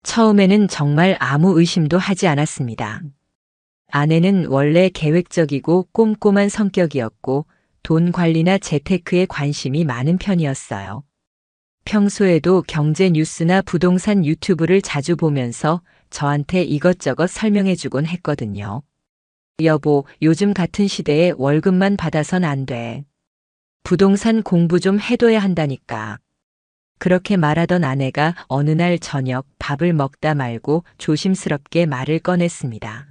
처음에는 정말 아무 의심도 하지 않았습니다. 아내는 원래 계획적이고 꼼꼼한 성격이었고 돈 관리나 재테크에 관심이 많은 편이었어요. 평소에도 경제 뉴스나 부동산 유튜브를 자주 보면서 저한테 이것저것 설명해 주곤 했거든요. 여보, 요즘 같은 시대에 월급만 받아선 안 돼. 부동산 공부 좀 해둬야 한다니까. 그렇게 말하던 아내가 어느 날 저녁 밥을 먹다 말고 조심스럽게 말을 꺼냈습니다.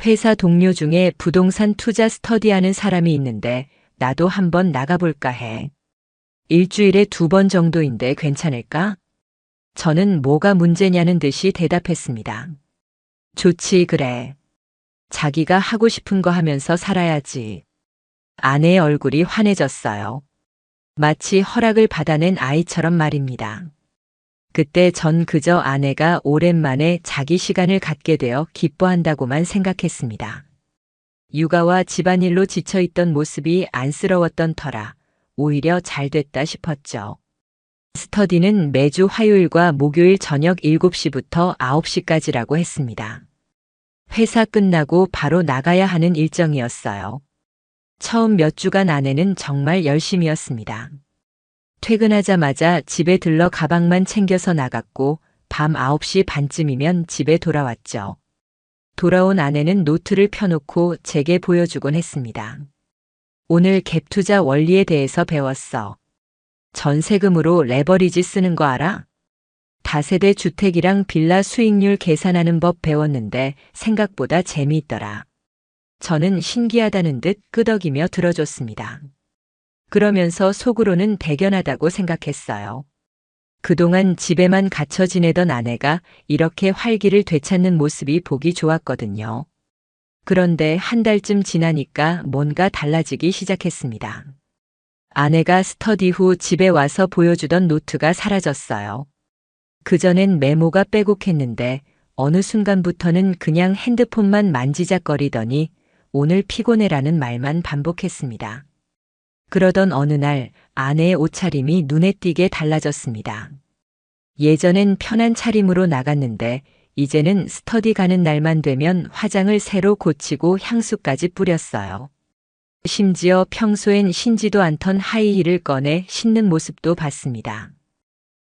회사 동료 중에 부동산 투자 스터디하는 사람이 있는데 나도 한번 나가볼까 해. 일주일에 2번 정도인데 괜찮을까? 저는 뭐가 문제냐는 듯이 대답했습니다. 좋지, 그래. 자기가 하고 싶은 거 하면서 살아야지. 아내의 얼굴이 환해졌어요. 마치 허락을 받아낸 아이처럼 말입니다. 그때 전 그저 아내가 오랜만에 자기 시간을 갖게 되어 기뻐한다고만 생각했습니다. 육아와 집안일로 지쳐있던 모습이 안쓰러웠던 터라 오히려 잘 됐다 싶었죠. 스터디는 매주 화요일과 목요일 저녁 7시부터 9시까지라고 했습니다. 회사 끝나고 바로 나가야 하는 일정이었어요. 처음 몇 주간 아내는 정말 열심이었습니다. 퇴근하자마자 집에 들러 가방만 챙겨서 나갔고 밤 9시 반쯤이면 집에 돌아왔죠. 돌아온 아내는 노트를 펴놓고 제게 보여주곤 했습니다. 오늘 갭 투자 원리에 대해서 배웠어. 전세금으로 레버리지 쓰는 거 알아? 다세대 주택이랑 빌라 수익률 계산하는 법 배웠는데 생각보다 재미있더라. 저는 신기하다는 듯 끄덕이며 들어줬습니다. 그러면서 속으로는 대견하다고 생각했어요. 그동안 집에만 갇혀 지내던 아내가 이렇게 활기를 되찾는 모습이 보기 좋았거든요. 그런데 한 달쯤 지나니까 뭔가 달라지기 시작했습니다. 아내가 스터디 후 집에 와서 보여주던 노트가 사라졌어요. 그전엔 메모가 빼곡했는데 어느 순간부터는 그냥 핸드폰만 만지작거리더니 오늘 피곤해라는 말만 반복했습니다. 그러던 어느 날 아내의 옷차림이 눈에 띄게 달라졌습니다. 예전엔 편한 차림으로 나갔는데 이제는 스터디 가는 날만 되면 화장을 새로 고치고 향수까지 뿌렸어요. 심지어 평소엔 신지도 않던 하이힐을 꺼내 신는 모습도 봤습니다.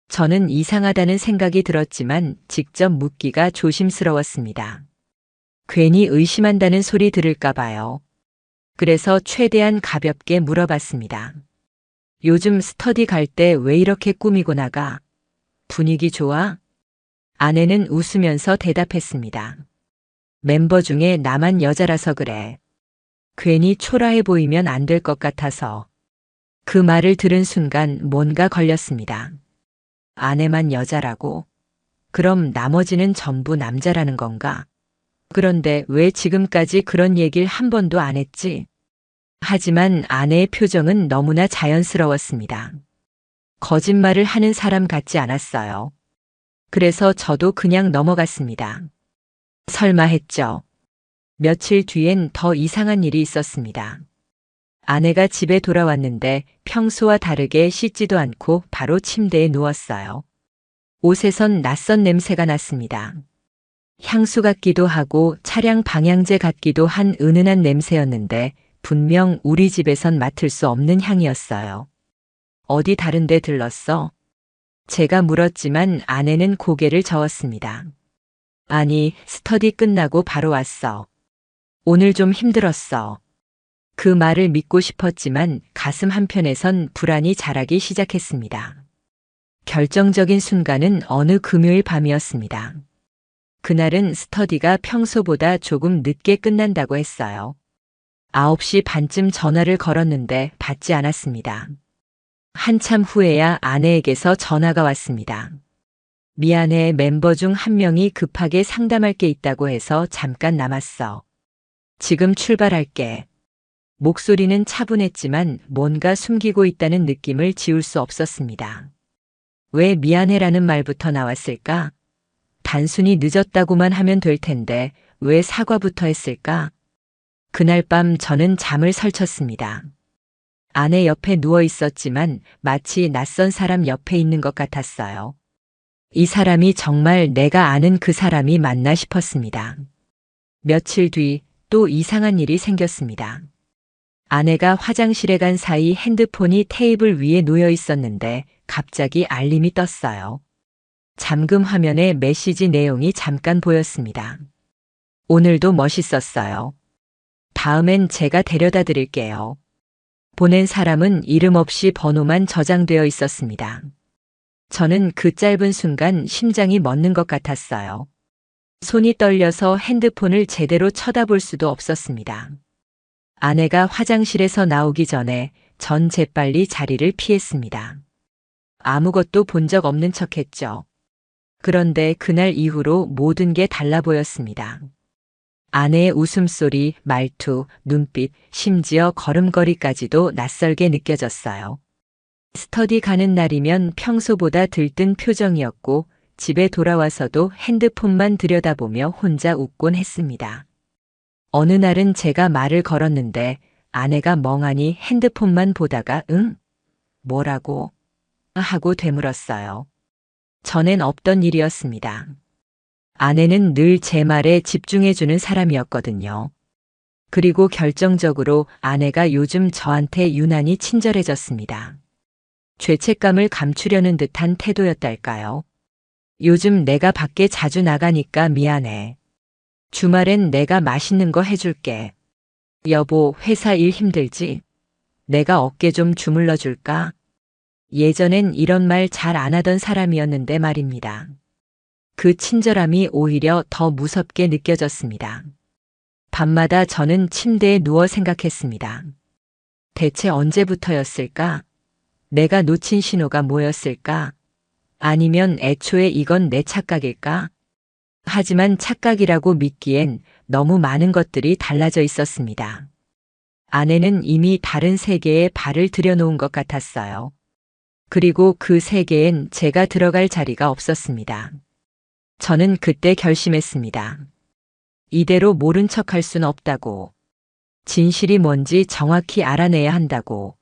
저는 이상하다는 생각이 들었지만 직접 묻기가 조심스러웠습니다. 괜히 의심한다는 소리 들을까 봐요. 그래서 최대한 가볍게 물어봤습니다. 요즘 스터디 갈 때 왜 이렇게 꾸미고 나가? 분위기 좋아? 아내는 웃으면서 대답했습니다. 멤버 중에 나만 여자라서 그래. 괜히 초라해 보이면 안 될 것 같아서. 그 말을 들은 순간 뭔가 걸렸습니다. 아내만 여자라고? 그럼 나머지는 전부 남자라는 건가? 그런데 왜 지금까지 그런 얘기를 한 번도 안 했지? 하지만 아내의 표정은 너무나 자연스러웠습니다. 거짓말을 하는 사람 같지 않았어요. 그래서 저도 그냥 넘어갔습니다. 설마 했죠. 며칠 뒤엔 더 이상한 일이 있었습니다. 아내가 집에 돌아왔는데 평소와 다르게 씻지도 않고 바로 침대에 누웠어요. 옷에선 낯선 냄새가 났습니다. 향수 같기도 하고 차량 방향제 같기도 한 은은한 냄새였는데 분명 우리 집에선 맡을 수 없는 향이었어요. 어디 다른 데 들렀어? 제가 물었지만 아내는 고개를 저었습니다. 아니, 스터디 끝나고 바로 왔어. 오늘 좀 힘들었어. 그 말을 믿고 싶었지만 가슴 한편에선 불안이 자라기 시작했습니다. 결정적인 순간은 어느 금요일 밤이었습니다. 그날은 스터디가 평소보다 조금 늦게 끝난다고 했어요. 9시 반쯤 전화를 걸었는데 받지 않았습니다. 한참 후에야 아내에게서 전화가 왔습니다. 미안해, 멤버 중 한 명이 급하게 상담할 게 있다고 해서 잠깐 남았어. 지금 출발할게. 목소리는 차분했지만 뭔가 숨기고 있다는 느낌을 지울 수 없었습니다. 왜 미안해라는 말부터 나왔을까? 단순히 늦었다고만 하면 될 텐데 왜 사과부터 했을까? 그날 밤 저는 잠을 설쳤습니다. 아내 옆에 누워 있었지만 마치 낯선 사람 옆에 있는 것 같았어요. 이 사람이 정말 내가 아는 그 사람이 맞나 싶었습니다. 며칠 뒤 또 이상한 일이 생겼습니다. 아내가 화장실에 간 사이 핸드폰이 테이블 위에 놓여 있었는데 갑자기 알림이 떴어요. 잠금 화면에 메시지 내용이 잠깐 보였습니다. 오늘도 멋있었어요. 다음엔 제가 데려다 드릴게요. 보낸 사람은 이름 없이 번호만 저장되어 있었습니다. 저는 그 짧은 순간 심장이 멎는 것 같았어요. 손이 떨려서 핸드폰을 제대로 쳐다볼 수도 없었습니다. 아내가 화장실에서 나오기 전에 전 재빨리 자리를 피했습니다. 아무것도 본 적 없는 척했죠. 그런데 그날 이후로 모든 게 달라 보였습니다. 아내의 웃음소리, 말투, 눈빛, 심지어 걸음걸이까지도 낯설게 느껴졌어요. 스터디 가는 날이면 평소보다 들뜬 표정이었고 집에 돌아와서도 핸드폰만 들여다보며 혼자 웃곤 했습니다. 어느 날은 제가 말을 걸었는데 아내가 멍하니 핸드폰만 보다가 응? 뭐라고? 하고 되물었어요. 전엔 없던 일이었습니다. 아내는 늘 제 말에 집중해주는 사람이었거든요. 그리고 결정적으로 아내가 요즘 저한테 유난히 친절해졌습니다. 죄책감을 감추려는 듯한 태도였달까요? 요즘 내가 밖에 자주 나가니까 미안해. 주말엔 내가 맛있는 거 해줄게. 여보, 회사 일 힘들지? 내가 어깨 좀 주물러 줄까? 예전엔 이런 말 잘 안 하던 사람이었는데 말입니다. 그 친절함이 오히려 더 무섭게 느껴졌습니다. 밤마다 저는 침대에 누워 생각했습니다. 대체 언제부터였을까? 내가 놓친 신호가 뭐였을까? 아니면 애초에 이건 내 착각일까? 하지만 착각이라고 믿기엔 너무 많은 것들이 달라져 있었습니다. 아내는 이미 다른 세계에 발을 들여놓은 것 같았어요. 그리고 그 세계엔 제가 들어갈 자리가 없었습니다. 저는 그때 결심했습니다. 이대로 모른 척할 순 없다고. 진실이 뭔지 정확히 알아내야 한다고.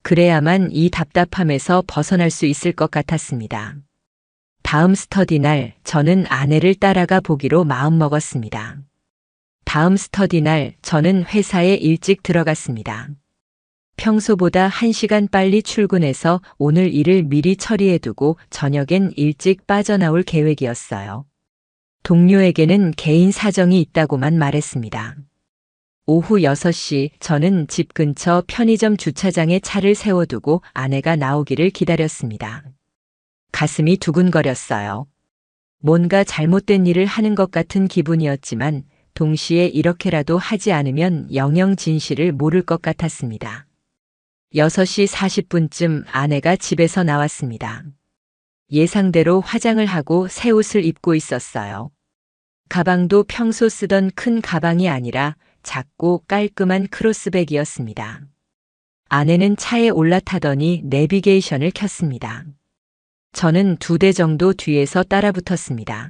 그래야만 이 답답함에서 벗어날 수 있을 것 같았습니다. 다음 스터디 날 저는 아내를 따라가 보기로 마음먹었습니다. 다음 스터디 날 저는 회사에 일찍 들어갔습니다. 평소보다 1시간 빨리 출근해서 오늘 일을 미리 처리해두고 저녁엔 일찍 빠져나올 계획이었어요. 동료에게는 개인 사정이 있다고만 말했습니다. 오후 6시 저는 집 근처 편의점 주차장에 차를 세워두고 아내가 나오기를 기다렸습니다. 가슴이 두근거렸어요. 뭔가 잘못된 일을 하는 것 같은 기분이었지만 동시에 이렇게라도 하지 않으면 영영 진실을 모를 것 같았습니다. 6시 40분쯤 아내가 집에서 나왔습니다. 예상대로 화장을 하고 새 옷을 입고 있었어요. 가방도 평소 쓰던 큰 가방이 아니라 작고 깔끔한 크로스백이었습니다. 아내는 차에 올라타더니 내비게이션을 켰습니다. 저는 2대 정도 뒤에서 따라붙었습니다.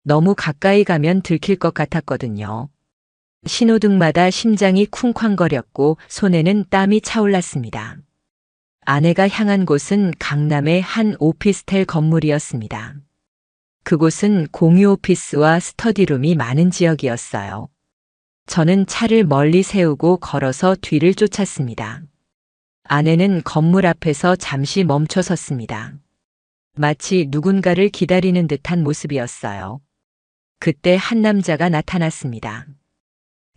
너무 가까이 가면 들킬 것 같았거든요. 신호등마다 심장이 쿵쾅거렸고 손에는 땀이 차올랐습니다. 아내가 향한 곳은 강남의 한 오피스텔 건물이었습니다. 그곳은 공유 오피스와 스터디룸이 많은 지역이었어요. 저는 차를 멀리 세우고 걸어서 뒤를 쫓았습니다. 아내는 건물 앞에서 잠시 멈춰 섰습니다. 마치 누군가를 기다리는 듯한 모습이었어요. 그때 한 남자가 나타났습니다.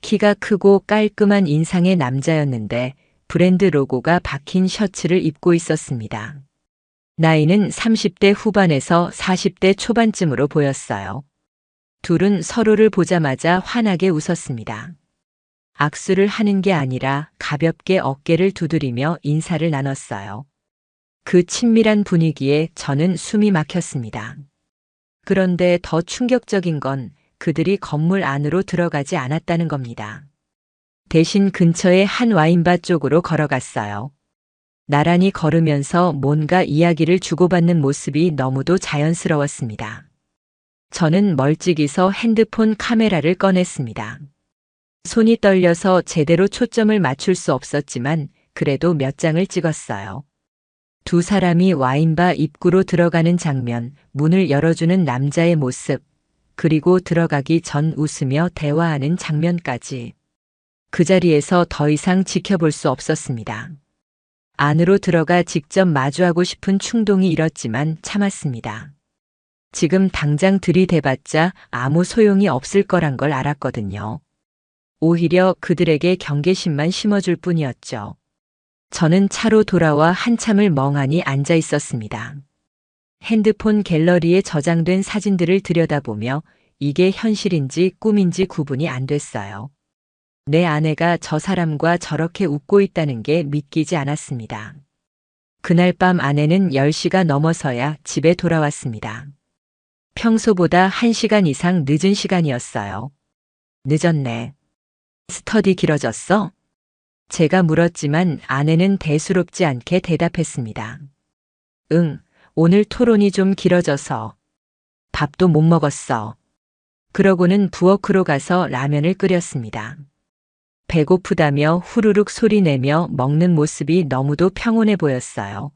키가 크고 깔끔한 인상의 남자였는데 브랜드 로고가 박힌 셔츠를 입고 있었습니다. 나이는 30대 후반에서 40대 초반쯤으로 보였어요. 둘은 서로를 보자마자 환하게 웃었습니다. 악수를 하는 게 아니라 가볍게 어깨를 두드리며 인사를 나눴어요. 그 친밀한 분위기에 저는 숨이 막혔습니다. 그런데 더 충격적인 건 그들이 건물 안으로 들어가지 않았다는 겁니다. 대신 근처의 한 와인바 쪽으로 걸어갔어요. 나란히 걸으면서 뭔가 이야기를 주고받는 모습이 너무도 자연스러웠습니다. 저는 멀찍이서 핸드폰 카메라를 꺼냈습니다. 손이 떨려서 제대로 초점을 맞출 수 없었지만 그래도 몇 장을 찍었어요. 두 사람이 와인바 입구로 들어가는 장면, 문을 열어주는 남자의 모습, 그리고 들어가기 전 웃으며 대화하는 장면까지. 그 자리에서 더 이상 지켜볼 수 없었습니다. 안으로 들어가 직접 마주하고 싶은 충동이 일었지만 참았습니다. 지금 당장 들이대봤자 아무 소용이 없을 거란 걸 알았거든요. 오히려 그들에게 경계심만 심어줄 뿐이었죠. 저는 차로 돌아와 한참을 멍하니 앉아 있었습니다. 핸드폰 갤러리에 저장된 사진들을 들여다보며 이게 현실인지 꿈인지 구분이 안 됐어요. 내 아내가 저 사람과 저렇게 웃고 있다는 게 믿기지 않았습니다. 그날 밤 아내는 10시가 넘어서야 집에 돌아왔습니다. 평소보다 1시간 이상 늦은 시간이었어요. 늦었네. 스터디 길어졌어? 제가 물었지만 아내는 대수롭지 않게 대답했습니다. 응, 오늘 토론이 좀 길어져서. 밥도 못 먹었어. 그러고는 부엌으로 가서 라면을 끓였습니다. 배고프다며 후루룩 소리내며 먹는 모습이 너무도 평온해 보였어요.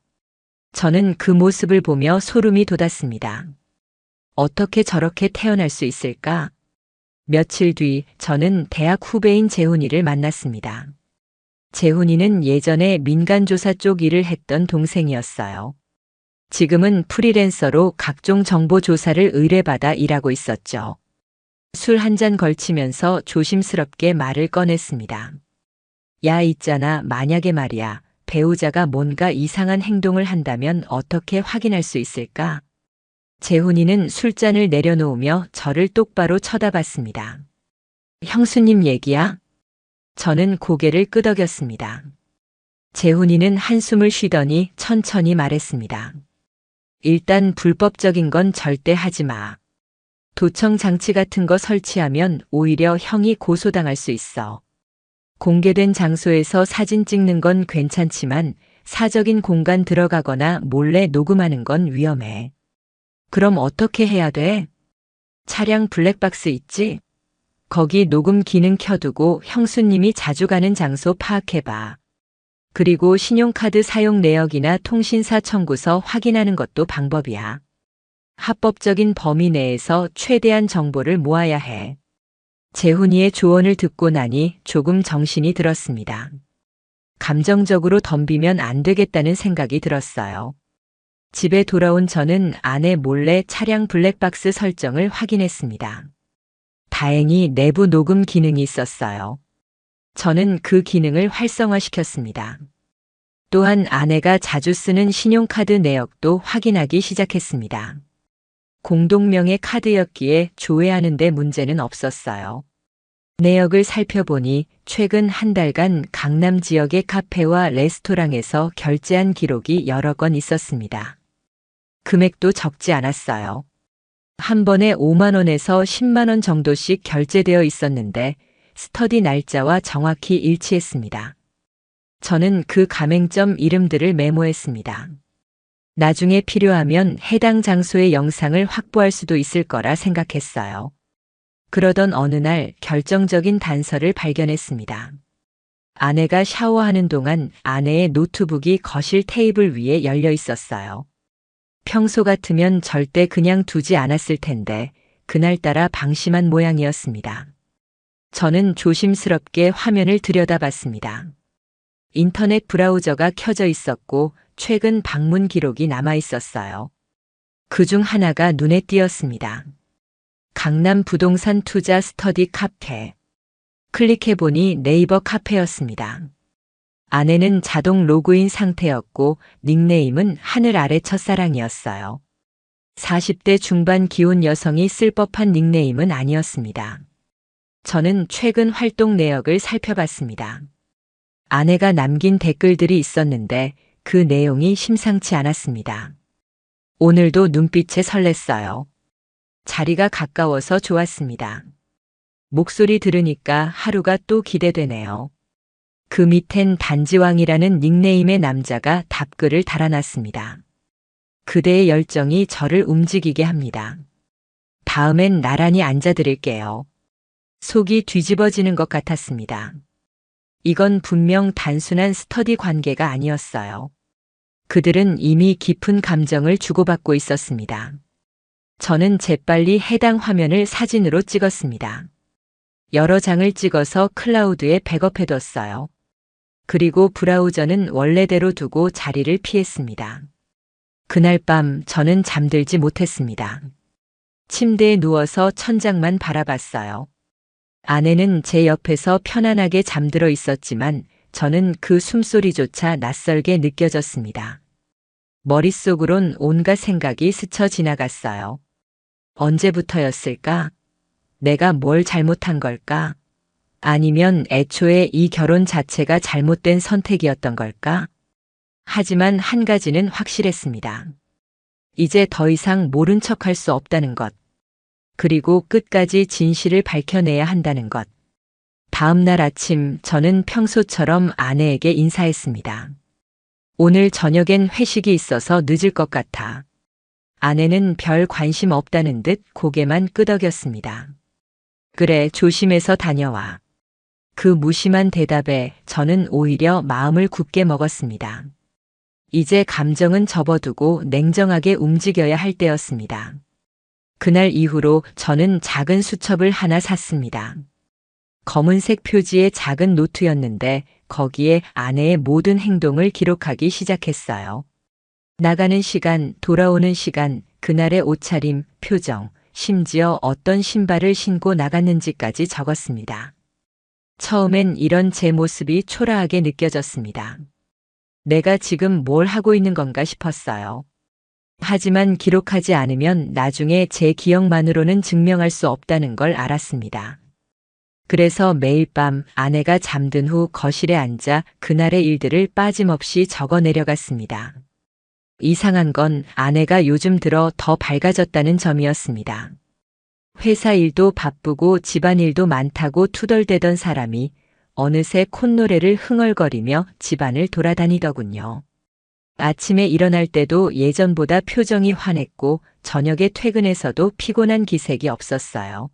저는 그 모습을 보며 소름이 돋았습니다. 어떻게 저렇게 태어날 수 있을까? 며칠 뒤 저는 대학 후배인 재훈이를 만났습니다. 재훈이는 예전에 민간조사 쪽 일을 했던 동생이었어요. 지금은 프리랜서로 각종 정보 조사를 의뢰받아 일하고 있었죠. 술 한 잔 걸치면서 조심스럽게 말을 꺼냈습니다. 야, 있잖아, 만약에 말이야, 배우자가 뭔가 이상한 행동을 한다면 어떻게 확인할 수 있을까? 재훈이는 술잔을 내려놓으며 저를 똑바로 쳐다봤습니다. 형수님 얘기야? 저는 고개를 끄덕였습니다. 재훈이는 한숨을 쉬더니 천천히 말했습니다. 일단 불법적인 건 절대 하지 마. 도청 장치 같은 거 설치하면 오히려 형이 고소당할 수 있어. 공개된 장소에서 사진 찍는 건 괜찮지만 사적인 공간 들어가거나 몰래 녹음하는 건 위험해. 그럼 어떻게 해야 돼? 차량 블랙박스 있지? 거기 녹음 기능 켜두고 형수님이 자주 가는 장소 파악해봐. 그리고 신용카드 사용 내역이나 통신사 청구서 확인하는 것도 방법이야. 합법적인 범위 내에서 최대한 정보를 모아야 해. 재훈이의 조언을 듣고 나니 조금 정신이 들었습니다. 감정적으로 덤비면 안 되겠다는 생각이 들었어요. 집에 돌아온 저는 아내 몰래 차량 블랙박스 설정을 확인했습니다. 다행히 내부 녹음 기능이 있었어요. 저는 그 기능을 활성화시켰습니다. 또한 아내가 자주 쓰는 신용카드 내역도 확인하기 시작했습니다. 공동명의 카드였기에 조회하는 데 문제는 없었어요. 내역을 살펴보니 최근 한 달간 강남 지역의 카페와 레스토랑에서 결제한 기록이 여러 건 있었습니다. 금액도 적지 않았어요. 한 번에 5만 원에서 10만 원 정도씩 결제되어 있었는데 스터디 날짜와 정확히 일치했습니다. 저는 그 가맹점 이름들을 메모했습니다. 나중에 필요하면 해당 장소의 영상을 확보할 수도 있을 거라 생각했어요. 그러던 어느 날 결정적인 단서를 발견했습니다. 아내가 샤워하는 동안 아내의 노트북이 거실 테이블 위에 열려 있었어요. 평소 같으면 절대 그냥 두지 않았을 텐데 그날따라 방심한 모양이었습니다. 저는 조심스럽게 화면을 들여다봤습니다. 인터넷 브라우저가 켜져 있었고 최근 방문 기록이 남아 있었어요. 그중 하나가 눈에 띄었습니다. 강남 부동산 투자 스터디 카페. 클릭해보니 네이버 카페였습니다. 아내는 자동 로그인 상태였고 닉네임은 하늘 아래 첫사랑이었어요. 40대 중반 기혼 여성이 쓸 법한 닉네임은 아니었습니다. 저는 최근 활동 내역을 살펴봤습니다. 아내가 남긴 댓글들이 있었는데 그 내용이 심상치 않았습니다. 오늘도 눈빛에 설렜어요. 자리가 가까워서 좋았습니다. 목소리 들으니까 하루가 또 기대되네요. 그 밑엔 단지왕이라는 닉네임의 남자가 답글을 달아놨습니다. 그대의 열정이 저를 움직이게 합니다. 다음엔 나란히 앉아드릴게요. 속이 뒤집어지는 것 같았습니다. 이건 분명 단순한 스터디 관계가 아니었어요. 그들은 이미 깊은 감정을 주고받고 있었습니다. 저는 재빨리 해당 화면을 사진으로 찍었습니다. 여러 장을 찍어서 클라우드에 백업해뒀어요. 그리고 브라우저는 원래대로 두고 자리를 피했습니다. 그날 밤 저는 잠들지 못했습니다. 침대에 누워서 천장만 바라봤어요. 아내는 제 옆에서 편안하게 잠들어 있었지만 저는 그 숨소리조차 낯설게 느껴졌습니다. 머릿속으론 온갖 생각이 스쳐 지나갔어요. 언제부터였을까? 내가 뭘 잘못한 걸까? 아니면 애초에 이 결혼 자체가 잘못된 선택이었던 걸까? 하지만 한 가지는 확실했습니다. 이제 더 이상 모른 척할 수 없다는 것. 그리고 끝까지 진실을 밝혀내야 한다는 것. 다음 날 아침 저는 평소처럼 아내에게 인사했습니다. 오늘 저녁엔 회식이 있어서 늦을 것 같아. 아내는 별 관심 없다는 듯 고개만 끄덕였습니다. 그래, 조심해서 다녀와. 그 무심한 대답에 저는 오히려 마음을 굳게 먹었습니다. 이제 감정은 접어두고 냉정하게 움직여야 할 때였습니다. 그날 이후로 저는 작은 수첩을 하나 샀습니다. 검은색 표지의 작은 노트였는데 거기에 아내의 모든 행동을 기록하기 시작했어요. 나가는 시간, 돌아오는 시간, 그날의 옷차림, 표정, 심지어 어떤 신발을 신고 나갔는지까지 적었습니다. 처음엔 이런 제 모습이 초라하게 느껴졌습니다. 내가 지금 뭘 하고 있는 건가 싶었어요. 하지만 기록하지 않으면 나중에 제 기억만으로는 증명할 수 없다는 걸 알았습니다. 그래서 매일 밤 아내가 잠든 후 거실에 앉아 그날의 일들을 빠짐없이 적어 내려갔습니다. 이상한 건 아내가 요즘 들어 더 밝아졌다는 점이었습니다. 회사 일도 바쁘고 집안일도 많다고 투덜대던 사람이 어느새 콧노래를 흥얼거리며 집안을 돌아다니더군요. 아침에 일어날 때도 예전보다 표정이 환했고 저녁에 퇴근해서도 피곤한 기색이 없었어요.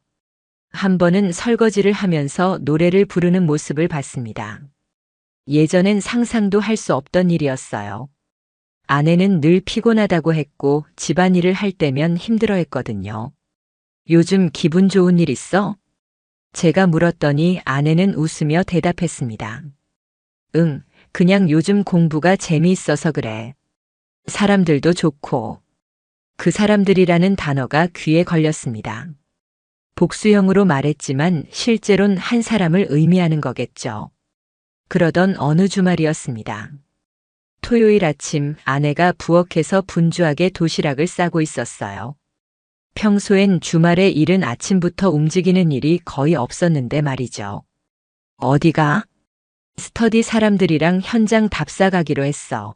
한 번은 설거지를 하면서 노래를 부르는 모습을 봤습니다. 예전엔 상상도 할 수 없던 일이었어요. 아내는 늘 피곤하다고 했고 집안일을 할 때면 힘들어했거든요. 요즘 기분 좋은 일 있어? 제가 물었더니 아내는 웃으며 대답했습니다. 응, 그냥 요즘 공부가 재미있어서 그래. 사람들도 좋고. 그 사람들이라는 단어가 귀에 걸렸습니다. 복수형으로 말했지만 실제론 한 사람을 의미하는 거겠죠. 그러던 어느 주말이었습니다. 토요일 아침 아내가 부엌에서 분주하게 도시락을 싸고 있었어요. 평소엔 주말에 이른 아침부터 움직이는 일이 거의 없었는데 말이죠. 어디가? 스터디 사람들이랑 현장 답사 가기로 했어.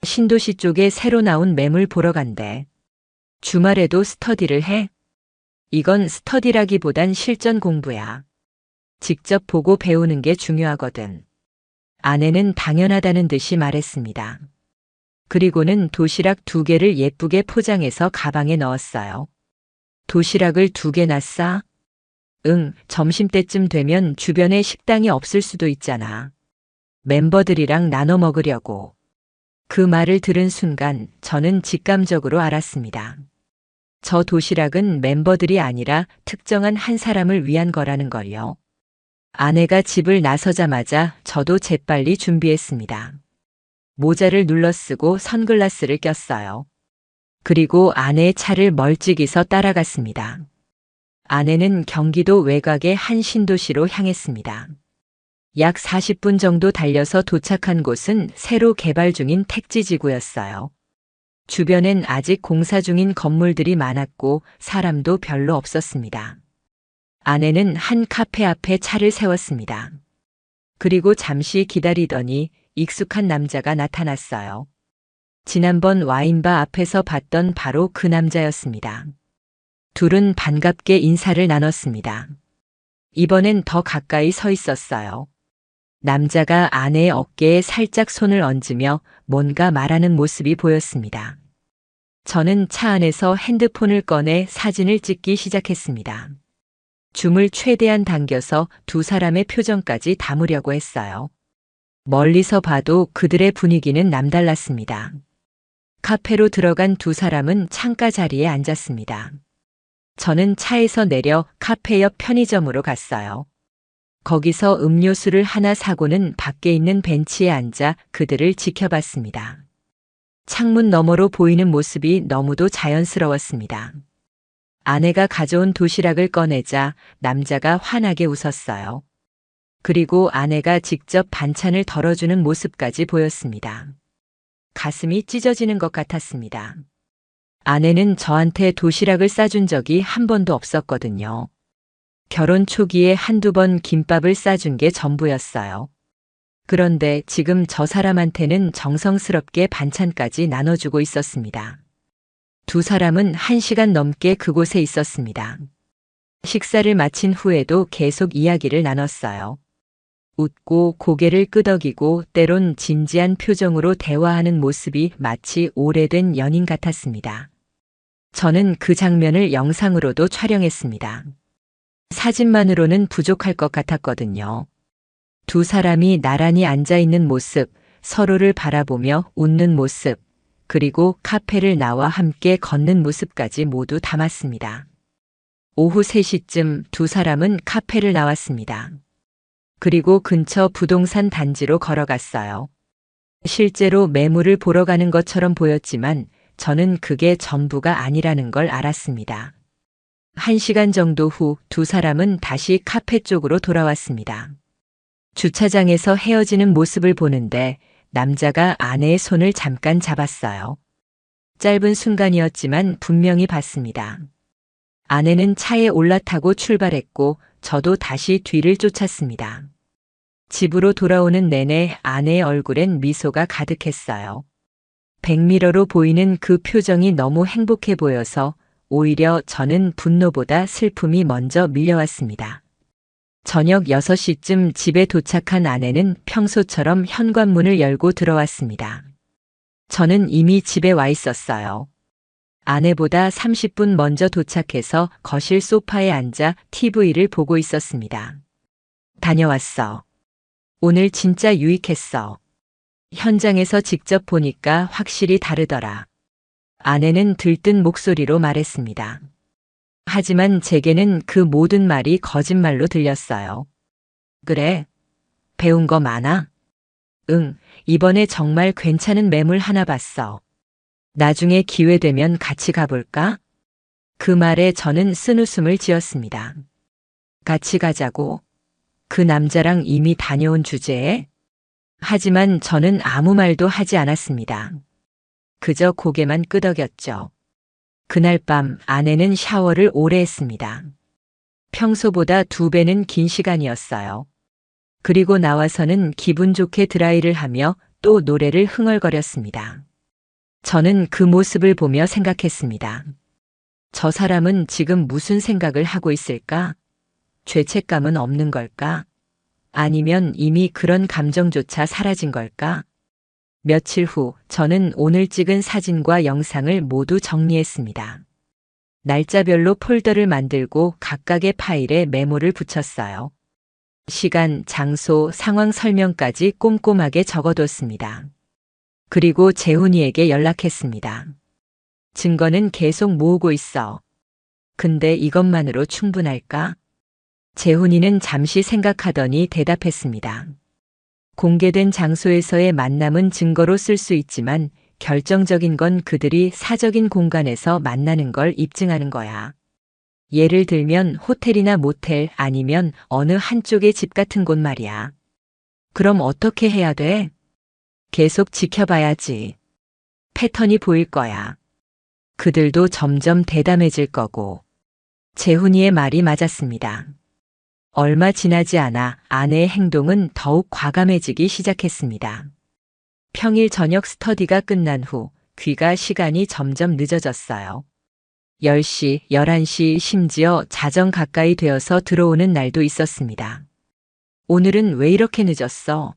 신도시 쪽에 새로 나온 매물 보러 간대. 주말에도 스터디를 해? 이건 스터디라기보단 실전 공부야. 직접 보고 배우는 게 중요하거든. 아내는 당연하다는 듯이 말했습니다. 그리고는 도시락 2개를 예쁘게 포장해서 가방에 넣었어요. 도시락을 2개나 싸? 응, 점심때쯤 되면 주변에 식당이 없을 수도 있잖아. 멤버들이랑 나눠 먹으려고. 그 말을 들은 순간 저는 직감적으로 알았습니다. 저 도시락은 멤버들이 아니라 특정한 한 사람을 위한 거라는 걸요. 아내가 집을 나서자마자 저도 재빨리 준비했습니다. 모자를 눌러쓰고 선글라스를 꼈어요. 그리고 아내의 차를 멀찍이서 따라갔습니다. 아내는 경기도 외곽의 한 신도시로 향했습니다. 약 40분 정도 달려서 도착한 곳은 새로 개발 중인 택지지구였어요. 주변엔 아직 공사 중인 건물들이 많았고 사람도 별로 없었습니다. 아내는 한 카페 앞에 차를 세웠습니다. 그리고 잠시 기다리더니 익숙한 남자가 나타났어요. 지난번 와인바 앞에서 봤던 바로 그 남자였습니다. 둘은 반갑게 인사를 나눴습니다. 이번엔 더 가까이 서 있었어요. 남자가 아내의 어깨에 살짝 손을 얹으며 뭔가 말하는 모습이 보였습니다. 저는 차 안에서 핸드폰을 꺼내 사진을 찍기 시작했습니다. 줌을 최대한 당겨서 두 사람의 표정까지 담으려고 했어요. 멀리서 봐도 그들의 분위기는 남달랐습니다. 카페로 들어간 두 사람은 창가 자리에 앉았습니다. 저는 차에서 내려 카페 옆 편의점으로 갔어요. 거기서 음료수를 하나 사고는 밖에 있는 벤치에 앉아 그들을 지켜봤습니다. 창문 너머로 보이는 모습이 너무도 자연스러웠습니다. 아내가 가져온 도시락을 꺼내자 남자가 환하게 웃었어요. 그리고 아내가 직접 반찬을 덜어주는 모습까지 보였습니다. 가슴이 찢어지는 것 같았습니다. 아내는 저한테 도시락을 싸준 적이 한 번도 없었거든요. 결혼 초기에 한두 번 김밥을 싸준 게 전부였어요. 그런데 지금 저 사람한테는 정성스럽게 반찬까지 나눠주고 있었습니다. 두 사람은 1시간 넘게 그곳에 있었습니다. 식사를 마친 후에도 계속 이야기를 나눴어요. 웃고 고개를 끄덕이고 때론 진지한 표정으로 대화하는 모습이 마치 오래된 연인 같았습니다. 저는 그 장면을 영상으로도 촬영했습니다. 사진만으로는 부족할 것 같았거든요. 두 사람이 나란히 앉아 있는 모습, 서로를 바라보며 웃는 모습, 그리고 카페를 나와 함께 걷는 모습까지 모두 담았습니다. 오후 3시쯤 두 사람은 카페를 나왔습니다. 그리고 근처 부동산 단지로 걸어갔어요. 실제로 매물을 보러 가는 것처럼 보였지만 저는 그게 전부가 아니라는 걸 알았습니다. 1시간 정도 후 두 사람은 다시 카페 쪽으로 돌아왔습니다. 주차장에서 헤어지는 모습을 보는데 남자가 아내의 손을 잠깐 잡았어요. 짧은 순간이었지만 분명히 봤습니다. 아내는 차에 올라타고 출발했고 저도 다시 뒤를 쫓았습니다. 집으로 돌아오는 내내 아내의 얼굴엔 미소가 가득했어요. 백미러로 보이는 그 표정이 너무 행복해 보여서 오히려 저는 분노보다 슬픔이 먼저 밀려왔습니다. 저녁 6시쯤 집에 도착한 아내는 평소처럼 현관문을 열고 들어왔습니다. 저는 이미 집에 와 있었어요. 아내보다 30분 먼저 도착해서 거실 소파에 앉아 TV를 보고 있었습니다. 다녀왔어. 오늘 진짜 유익했어. 현장에서 직접 보니까 확실히 다르더라. 아내는 들뜬 목소리로 말했습니다. 하지만 제게는 그 모든 말이 거짓말로 들렸어요. 그래? 배운 거 많아? 응, 이번에 정말 괜찮은 매물 하나 봤어. 나중에 기회 되면 같이 가볼까? 그 말에 저는 쓴웃음을 지었습니다. 같이 가자고. 그 남자랑 이미 다녀온 주제에? 하지만 저는 아무 말도 하지 않았습니다. 그저 고개만 끄덕였죠. 그날 밤 아내는 샤워를 오래 했습니다. 평소보다 2배는 긴 시간이었어요. 그리고 나와서는 기분 좋게 드라이를 하며 또 노래를 흥얼거렸습니다. 저는 그 모습을 보며 생각했습니다. 저 사람은 지금 무슨 생각을 하고 있을까? 죄책감은 없는 걸까? 아니면 이미 그런 감정조차 사라진 걸까? 며칠 후 저는 오늘 찍은 사진과 영상을 모두 정리했습니다. 날짜별로 폴더를 만들고 각각의 파일에 메모를 붙였어요. 시간, 장소, 상황 설명까지 꼼꼼하게 적어뒀습니다. 그리고 재훈이에게 연락했습니다. 증거는 계속 모으고 있어. 근데 이것만으로 충분할까? 재훈이는 잠시 생각하더니 대답했습니다. 공개된 장소에서의 만남은 증거로 쓸 수 있지만 결정적인 건 그들이 사적인 공간에서 만나는 걸 입증하는 거야. 예를 들면 호텔이나 모텔 아니면 어느 한쪽의 집 같은 곳 말이야. 그럼 어떻게 해야 돼? 계속 지켜봐야지. 패턴이 보일 거야. 그들도 점점 대담해질 거고. 재훈이의 말이 맞았습니다. 얼마 지나지 않아 아내의 행동은 더욱 과감해지기 시작했습니다. 평일 저녁 스터디가 끝난 후 귀가 시간이 점점 늦어졌어요. 10시, 11시, 심지어 자정 가까이 되어서 들어오는 날도 있었습니다. 오늘은 왜 이렇게 늦었어?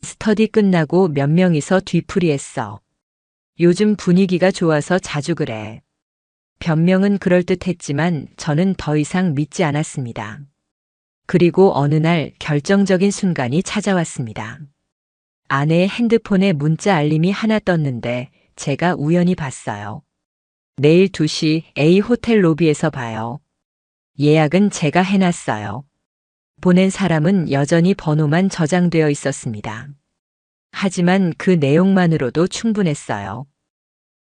스터디 끝나고 몇 명이서 뒤풀이했어. 요즘 분위기가 좋아서 자주 그래. 변명은 그럴듯했지만 저는 더 이상 믿지 않았습니다. 그리고 어느 날 결정적인 순간이 찾아왔습니다. 아내의 핸드폰에 문자 알림이 하나 떴는데 제가 우연히 봤어요. 내일 2시 A 호텔 로비에서 봐요. 예약은 제가 해놨어요. 보낸 사람은 여전히 번호만 저장되어 있었습니다. 하지만 그 내용만으로도 충분했어요.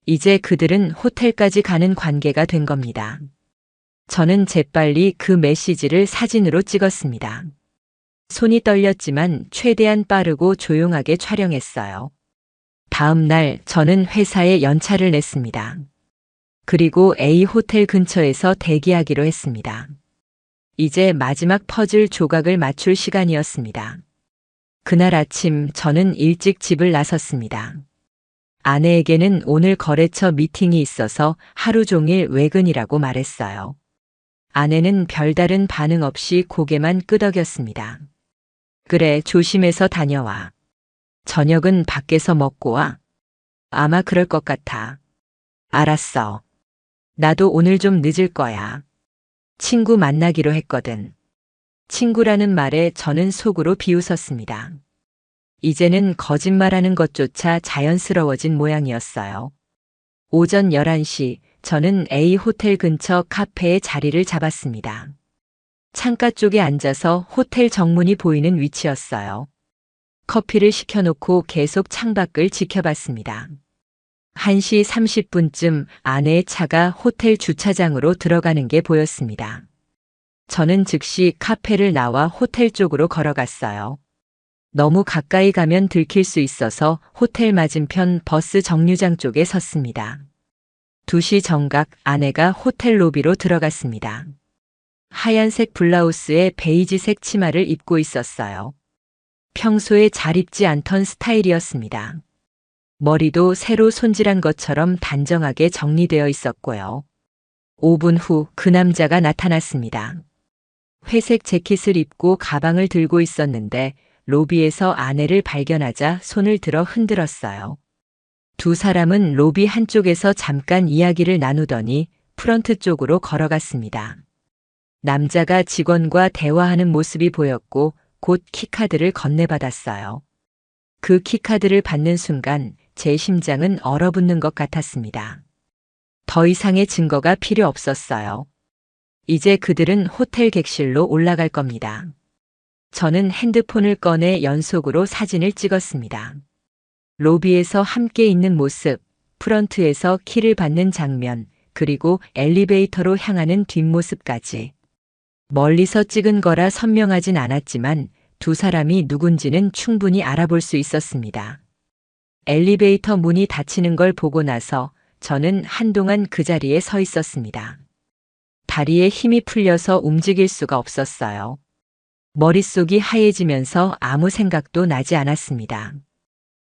이제 그들은 호텔까지 가는 관계가 된 겁니다. 저는 재빨리 그 메시지를 사진으로 찍었습니다. 손이 떨렸지만 최대한 빠르고 조용하게 촬영했어요. 다음 날 저는 회사에 연차를 냈습니다. 그리고 A 호텔 근처에서 대기하기로 했습니다. 이제 마지막 퍼즐 조각을 맞출 시간이었습니다. 그날 아침 저는 일찍 집을 나섰습니다. 아내에게는 오늘 거래처 미팅이 있어서 하루 종일 외근이라고 말했어요. 아내는 별다른 반응 없이 고개만 끄덕였습니다. 그래, 조심해서 다녀와. 저녁은 밖에서 먹고 와. 아마 그럴 것 같아. 알았어. 나도 오늘 좀 늦을 거야. 친구 만나기로 했거든. 친구라는 말에 저는 속으로 비웃었습니다. 이제는 거짓말하는 것조차 자연스러워진 모양이었어요. 오전 11시 저는 A 호텔 근처 카페에 자리를 잡았습니다. 창가 쪽에 앉아서 호텔 정문이 보이는 위치였어요. 커피를 시켜놓고 계속 창밖을 지켜봤습니다. 1시 30분쯤 아내의 차가 호텔 주차장으로 들어가는 게 보였습니다. 저는 즉시 카페를 나와 호텔 쪽으로 걸어갔어요. 너무 가까이 가면 들킬 수 있어서 호텔 맞은편 버스 정류장 쪽에 섰습니다. 2시 정각 아내가 호텔 로비로 들어갔습니다. 하얀색 블라우스에 베이지색 치마를 입고 있었어요. 평소에 잘 입지 않던 스타일이었습니다. 머리도 새로 손질한 것처럼 단정하게 정리되어 있었고요. 5분 후 그 남자가 나타났습니다. 회색 재킷을 입고 가방을 들고 있었는데 로비에서 아내를 발견하자 손을 들어 흔들었어요. 두 사람은 로비 한쪽에서 잠깐 이야기를 나누더니 프런트 쪽으로 걸어갔습니다. 남자가 직원과 대화하는 모습이 보였고 곧 키카드를 건네받았어요. 그 키카드를 받는 순간 제 심장은 얼어붙는 것 같았습니다. 더 이상의 증거가 필요 없었어요. 이제 그들은 호텔 객실로 올라갈 겁니다. 저는 핸드폰을 꺼내 연속으로 사진을 찍었습니다. 로비에서 함께 있는 모습, 프런트에서 키를 받는 장면, 그리고 엘리베이터로 향하는 뒷모습까지. 멀리서 찍은 거라 선명하진 않았지만 두 사람이 누군지는 충분히 알아볼 수 있었습니다. 엘리베이터 문이 닫히는 걸 보고 나서 저는 한동안 그 자리에 서 있었습니다. 다리에 힘이 풀려서 움직일 수가 없었어요. 머릿속이 하얘지면서 아무 생각도 나지 않았습니다.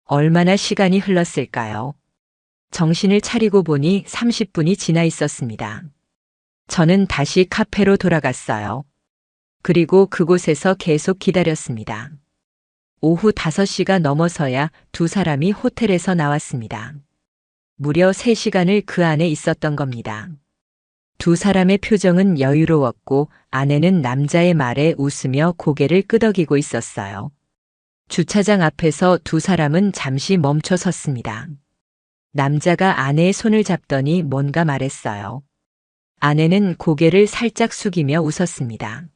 얼마나 시간이 흘렀을까요? 정신을 차리고 보니 30분이 지나 있었습니다. 저는 다시 카페로 돌아갔어요. 그리고 그곳에서 계속 기다렸습니다. 오후 5시가 넘어서야 두 사람이 호텔에서 나왔습니다. 무려 3시간을 그 안에 있었던 겁니다. 두 사람의 표정은 여유로웠고 아내는 남자의 말에 웃으며 고개를 끄덕이고 있었어요. 주차장 앞에서 두 사람은 잠시 멈춰 섰습니다. 남자가 아내의 손을 잡더니 뭔가 말했어요. 아내는 고개를 살짝 숙이며 웃었습니다.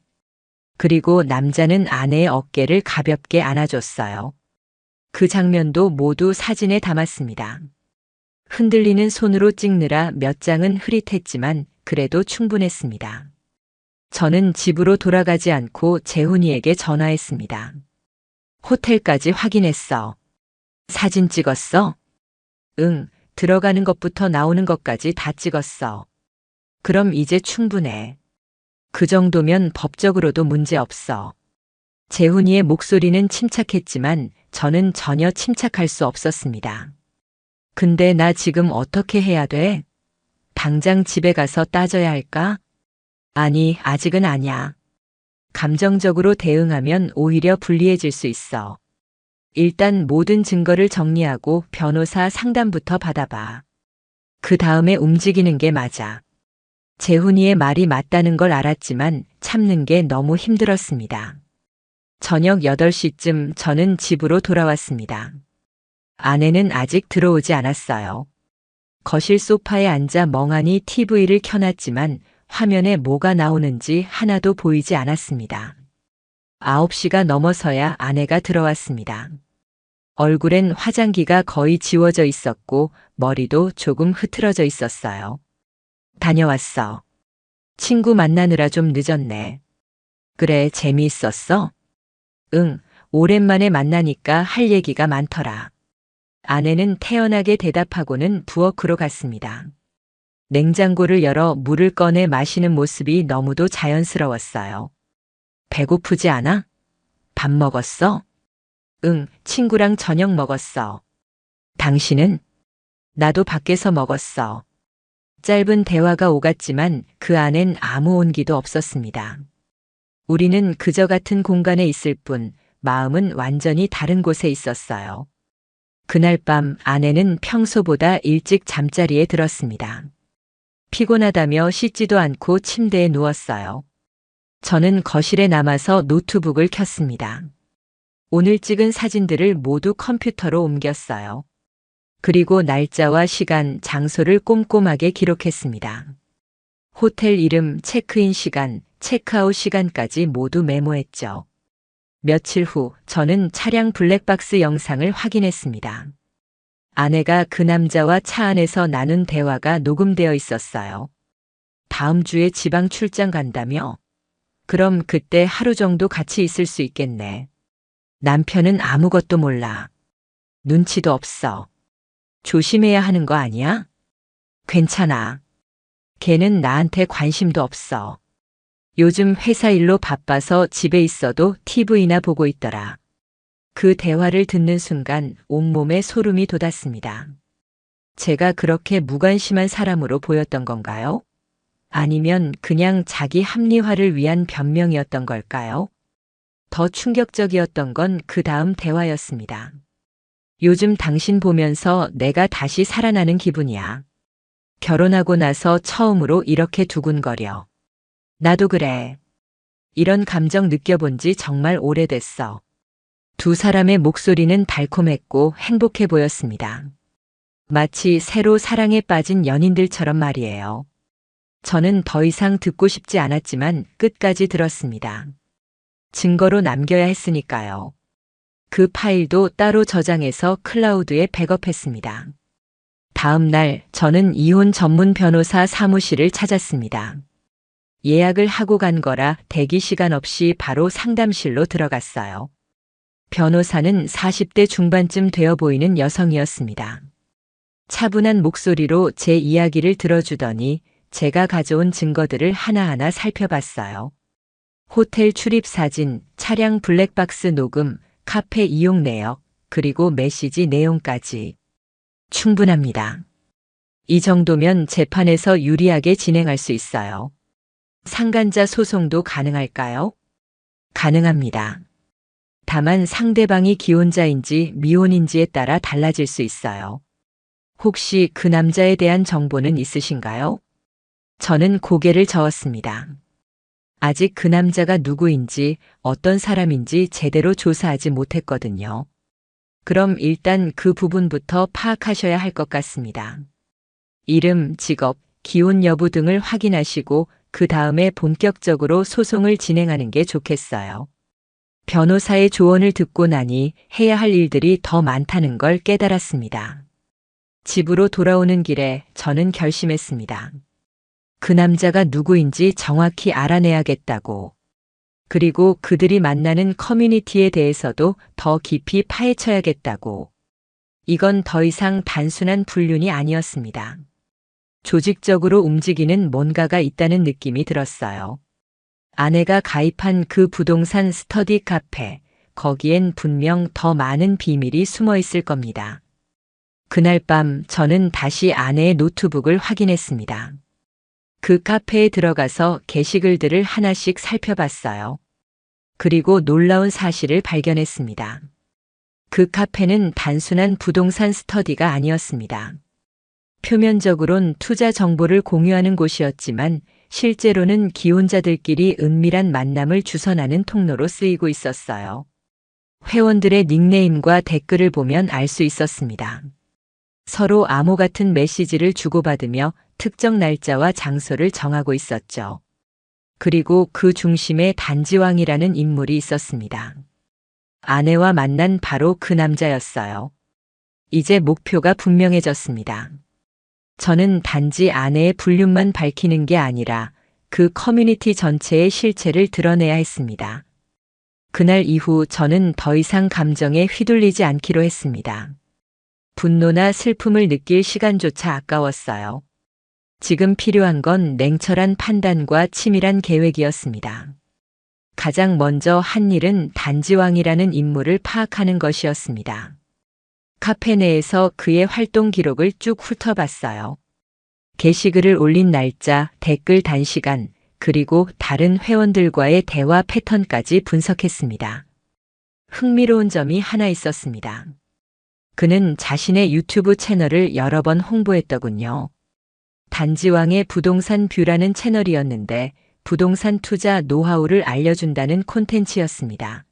그리고 남자는 아내의 어깨를 가볍게 안아줬어요. 그 장면도 모두 사진에 담았습니다. 흔들리는 손으로 찍느라 몇 장은 흐릿했지만 그래도 충분했습니다. 저는 집으로 돌아가지 않고 재훈이에게 전화했습니다. 호텔까지 확인했어. 사진 찍었어? 응, 들어가는 것부터 나오는 것까지 다 찍었어. 그럼 이제 충분해. 그 정도면 법적으로도 문제 없어. 재훈이의 목소리는 침착했지만 저는 전혀 침착할 수 없었습니다. 근데 나 지금 어떻게 해야 돼? 당장 집에 가서 따져야 할까? 아니, 아직은 아니야. 감정적으로 대응하면 오히려 불리해질 수 있어. 일단 모든 증거를 정리하고 변호사 상담부터 받아봐. 그 다음에 움직이는 게 맞아. 재훈이의 말이 맞다는 걸 알았지만 참는 게 너무 힘들었습니다. 저녁 8시쯤 저는 집으로 돌아왔습니다. 아내는 아직 들어오지 않았어요. 거실 소파에 앉아 멍하니 TV를 켜놨지만 화면에 뭐가 나오는지 하나도 보이지 않았습니다. 9시가 넘어서야 아내가 들어왔습니다. 얼굴엔 화장기가 거의 지워져 있었고 머리도 조금 흐트러져 있었어요. 다녀왔어. 친구 만나느라 좀 늦었네. 그래, 재미있었어? 응, 오랜만에 만나니까 할 얘기가 많더라. 아내는 태연하게 대답하고는 부엌으로 갔습니다. 냉장고를 열어 물을 꺼내 마시는 모습이 너무도 자연스러웠어요. 배고프지 않아? 밥 먹었어? 응, 친구랑 저녁 먹었어. 당신은? 나도 밖에서 먹었어. 짧은 대화가 오갔지만 그 안엔 아무 온기도 없었습니다. 우리는 그저 같은 공간에 있을 뿐 마음은 완전히 다른 곳에 있었어요. 그날 밤 아내는 평소보다 일찍 잠자리에 들었습니다. 피곤하다며 씻지도 않고 침대에 누웠어요. 저는 거실에 남아서 노트북을 켰습니다. 오늘 찍은 사진들을 모두 컴퓨터로 옮겼어요. 그리고 날짜와 시간, 장소를 꼼꼼하게 기록했습니다. 호텔 이름, 체크인 시간, 체크아웃 시간까지 모두 메모했죠. 며칠 후 저는 차량 블랙박스 영상을 확인했습니다. 아내가 그 남자와 차 안에서 나눈 대화가 녹음되어 있었어요. 다음 주에 지방 출장 간다며? 그럼 그때 하루 정도 같이 있을 수 있겠네. 남편은 아무것도 몰라. 눈치도 없어. 조심해야 하는 거 아니야? 괜찮아. 걔는 나한테 관심도 없어. 요즘 회사 일로 바빠서 집에 있어도 TV나 보고 있더라. 그 대화를 듣는 순간 온몸에 소름이 돋았습니다. 제가 그렇게 무관심한 사람으로 보였던 건가요? 아니면 그냥 자기 합리화를 위한 변명이었던 걸까요? 더 충격적이었던 건 그 다음 대화였습니다. 요즘 당신 보면서 내가 다시 살아나는 기분이야. 결혼하고 나서 처음으로 이렇게 두근거려. 나도 그래. 이런 감정 느껴본 지 정말 오래됐어. 두 사람의 목소리는 달콤했고 행복해 보였습니다. 마치 새로 사랑에 빠진 연인들처럼 말이에요. 저는 더 이상 듣고 싶지 않았지만 끝까지 들었습니다. 증거로 남겨야 했으니까요. 그 파일도 따로 저장해서 클라우드에 백업했습니다. 다음 날 저는 이혼 전문 변호사 사무실을 찾았습니다. 예약을 하고 간 거라 대기 시간 없이 바로 상담실로 들어갔어요. 변호사는 40대 중반쯤 되어 보이는 여성이었습니다. 차분한 목소리로 제 이야기를 들어주더니 제가 가져온 증거들을 하나하나 살펴봤어요. 호텔 출입 사진, 차량 블랙박스 녹음, 카페 이용 내역, 그리고 메시지 내용까지. 충분합니다. 이 정도면 재판에서 유리하게 진행할 수 있어요. 상간자 소송도 가능할까요? 가능합니다. 다만 상대방이 기혼자인지 미혼인지에 따라 달라질 수 있어요. 혹시 그 남자에 대한 정보는 있으신가요? 저는 고개를 저었습니다. 아직 그 남자가 누구인지 어떤 사람인지 제대로 조사하지 못했거든요. 그럼 일단 그 부분부터 파악하셔야 할 것 같습니다. 이름, 직업, 기혼 여부 등을 확인하시고 그 다음에 본격적으로 소송을 진행하는 게 좋겠어요. 변호사의 조언을 듣고 나니 해야 할 일들이 더 많다는 걸 깨달았습니다. 집으로 돌아오는 길에 저는 결심했습니다. 그 남자가 누구인지 정확히 알아내야겠다고. 그리고 그들이 만나는 커뮤니티에 대해서도 더 깊이 파헤쳐야겠다고. 이건 더 이상 단순한 불륜이 아니었습니다. 조직적으로 움직이는 뭔가가 있다는 느낌이 들었어요. 아내가 가입한 그 부동산 스터디 카페, 거기엔 분명 더 많은 비밀이 숨어 있을 겁니다. 그날 밤 저는 다시 아내의 노트북을 확인했습니다. 그 카페에 들어가서 게시글들을 하나씩 살펴봤어요. 그리고 놀라운 사실을 발견했습니다. 그 카페는 단순한 부동산 스터디가 아니었습니다. 표면적으론 투자 정보를 공유하는 곳이었지만 실제로는 기혼자들끼리 은밀한 만남을 주선하는 통로로 쓰이고 있었어요. 회원들의 닉네임과 댓글을 보면 알 수 있었습니다. 서로 암호 같은 메시지를 주고받으며 특정 날짜와 장소를 정하고 있었죠. 그리고 그 중심에 단지왕이라는 인물이 있었습니다. 아내와 만난 바로 그 남자였어요. 이제 목표가 분명해졌습니다. 저는 단지 아내의 불륜만 밝히는 게 아니라 그 커뮤니티 전체의 실체를 드러내야 했습니다. 그날 이후 저는 더 이상 감정에 휘둘리지 않기로 했습니다. 분노나 슬픔을 느낄 시간조차 아까웠어요. 지금 필요한 건 냉철한 판단과 치밀한 계획이었습니다. 가장 먼저 한 일은 단지왕이라는 인물을 파악하는 것이었습니다. 카페 내에서 그의 활동 기록을 쭉 훑어봤어요. 게시글을 올린 날짜, 댓글 단시간, 그리고 다른 회원들과의 대화 패턴까지 분석했습니다. 흥미로운 점이 하나 있었습니다. 그는 자신의 유튜브 채널을 여러 번 홍보했더군요. 단지왕의 부동산 뷰라는 채널이었는데 부동산 투자 노하우를 알려준다는 콘텐츠였습니다.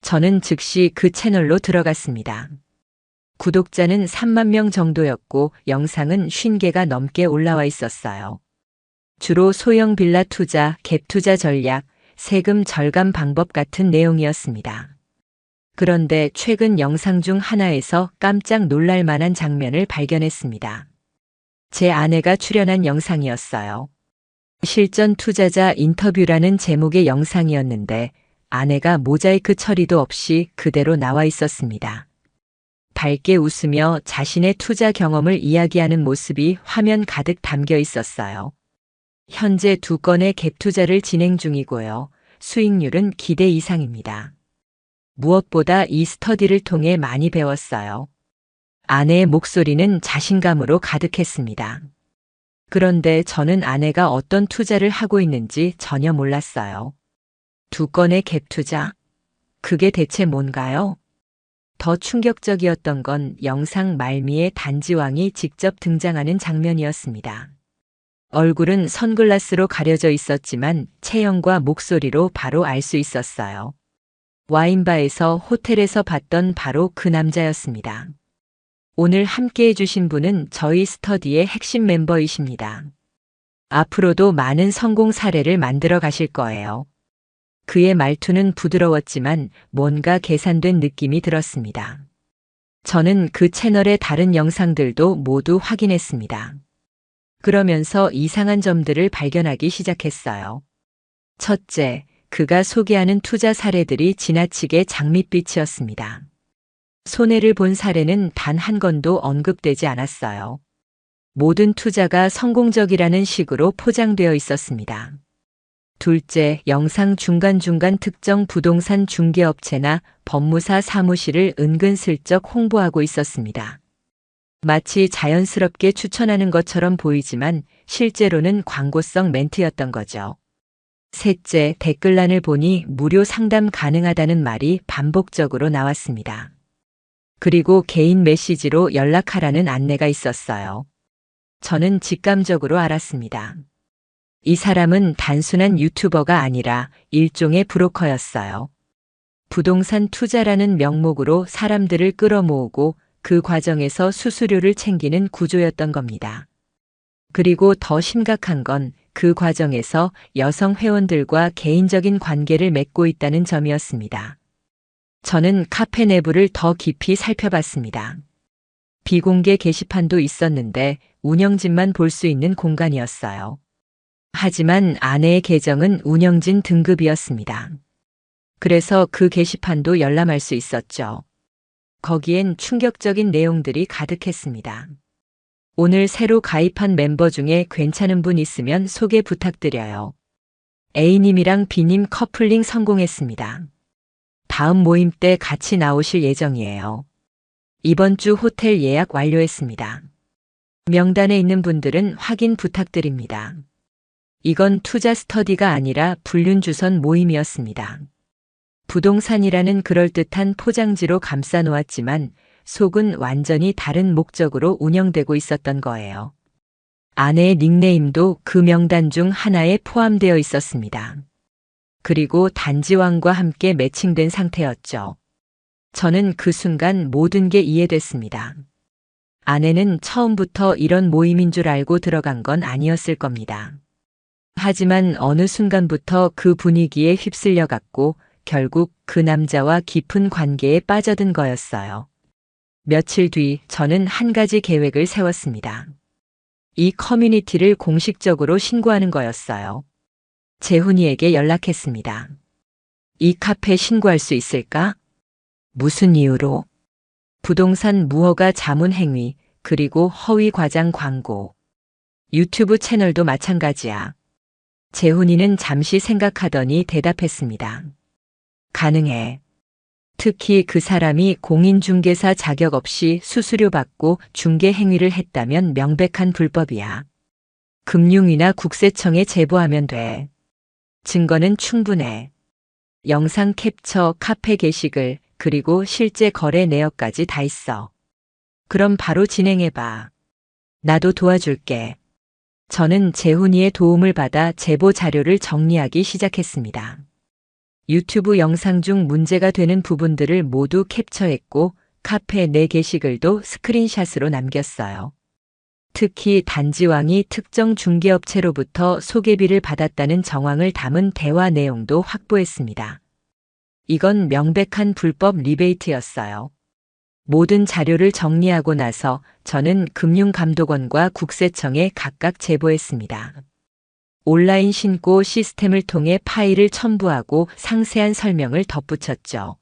저는 즉시 그 채널로 들어갔습니다. 구독자는 3만 명 정도였고 영상은 50개가 넘게 올라와 있었어요. 주로 소형 빌라 투자, 갭 투자 전략, 세금 절감 방법 같은 내용이었습니다. 그런데 최근 영상 중 하나에서 깜짝 놀랄 만한 장면을 발견했습니다. 제 아내가 출연한 영상이었어요. 실전 투자자 인터뷰라는 제목의 영상이었는데 아내가 모자이크 처리도 없이 그대로 나와 있었습니다. 밝게 웃으며 자신의 투자 경험을 이야기하는 모습이 화면 가득 담겨 있었어요. 현재 2건의 갭 투자를 진행 중이고요. 수익률은 기대 이상입니다. 무엇보다 이 스터디를 통해 많이 배웠어요. 아내의 목소리는 자신감으로 가득했습니다. 그런데 저는 아내가 어떤 투자를 하고 있는지 전혀 몰랐어요. 2건의 갭 투자? 그게 대체 뭔가요? 더 충격적이었던 건 영상 말미에 단지왕이 직접 등장하는 장면이었습니다. 얼굴은 선글라스로 가려져 있었지만 체형과 목소리로 바로 알 수 있었어요. 와인바에서 호텔에서 봤던 바로 그 남자였습니다. 오늘 함께 해주신 분은 저희 스터디의 핵심 멤버이십니다. 앞으로도 많은 성공 사례를 만들어 가실 거예요. 그의 말투는 부드러웠지만 뭔가 계산된 느낌이 들었습니다. 저는 그 채널의 다른 영상들도 모두 확인했습니다. 그러면서 이상한 점들을 발견하기 시작했어요. 첫째, 그가 소개하는 투자 사례들이 지나치게 장밋빛이었습니다. 손해를 본 사례는 단 한 건도 언급되지 않았어요. 모든 투자가 성공적이라는 식으로 포장되어 있었습니다. 둘째, 영상 중간중간 특정 부동산 중개업체나 법무사 사무실을 은근슬쩍 홍보하고 있었습니다. 마치 자연스럽게 추천하는 것처럼 보이지만 실제로는 광고성 멘트였던 거죠. 셋째, 댓글란을 보니 무료 상담 가능하다는 말이 반복적으로 나왔습니다. 그리고 개인 메시지로 연락하라는 안내가 있었어요. 저는 직감적으로 알았습니다. 이 사람은 단순한 유튜버가 아니라 일종의 브로커였어요. 부동산 투자라는 명목으로 사람들을 끌어모으고 그 과정에서 수수료를 챙기는 구조였던 겁니다. 그리고 더 심각한 건 그 과정에서 여성 회원들과 개인적인 관계를 맺고 있다는 점이었습니다. 저는 카페 내부를 더 깊이 살펴봤습니다. 비공개 게시판도 있었는데 운영진만 볼 수 있는 공간이었어요. 하지만 아내의 계정은 운영진 등급이었습니다. 그래서 그 게시판도 열람할 수 있었죠. 거기엔 충격적인 내용들이 가득했습니다. 오늘 새로 가입한 멤버 중에 괜찮은 분 있으면 소개 부탁드려요. A님이랑 B님 커플링 성공했습니다. 다음 모임 때 같이 나오실 예정이에요. 이번 주 호텔 예약 완료했습니다. 명단에 있는 분들은 확인 부탁드립니다. 이건 투자 스터디가 아니라 불륜주선 모임이었습니다. 부동산이라는 그럴듯한 포장지로 감싸 놓았지만 속은 완전히 다른 목적으로 운영되고 있었던 거예요. 아내의 닉네임도 그 명단 중 하나에 포함되어 있었습니다. 그리고 단지왕과 함께 매칭된 상태였죠. 저는 그 순간 모든 게 이해됐습니다. 아내는 처음부터 이런 모임인 줄 알고 들어간 건 아니었을 겁니다. 하지만 어느 순간부터 그 분위기에 휩쓸려 갔고 결국 그 남자와 깊은 관계에 빠져든 거였어요. 며칠 뒤 저는 한 가지 계획을 세웠습니다. 이 커뮤니티를 공식적으로 신고하는 거였어요. 재훈이에게 연락했습니다. 이 카페 신고할 수 있을까? 무슨 이유로? 부동산 무허가 자문 행위, 그리고 허위 과장 광고. 유튜브 채널도 마찬가지야. 재훈이는 잠시 생각하더니 대답했습니다. 가능해. 특히 그 사람이 공인중개사 자격 없이 수수료 받고 중개 행위를 했다면 명백한 불법이야. 금융위나 국세청에 제보하면 돼. 증거는 충분해. 영상 캡처, 카페 게시글, 그리고 실제 거래 내역까지 다 있어. 그럼 바로 진행해봐. 나도 도와줄게. 저는 재훈이의 도움을 받아 제보 자료를 정리하기 시작했습니다. 유튜브 영상 중 문제가 되는 부분들을 모두 캡처했고 카페 내 게시글도 스크린샷으로 남겼어요. 특히 단지왕이 특정 중개업체로부터 소개비를 받았다는 정황을 담은 대화 내용도 확보했습니다. 이건 명백한 불법 리베이트였어요. 모든 자료를 정리하고 나서 저는 금융감독원과 국세청에 각각 제보했습니다. 온라인 신고 시스템을 통해 파일을 첨부하고 상세한 설명을 덧붙였죠.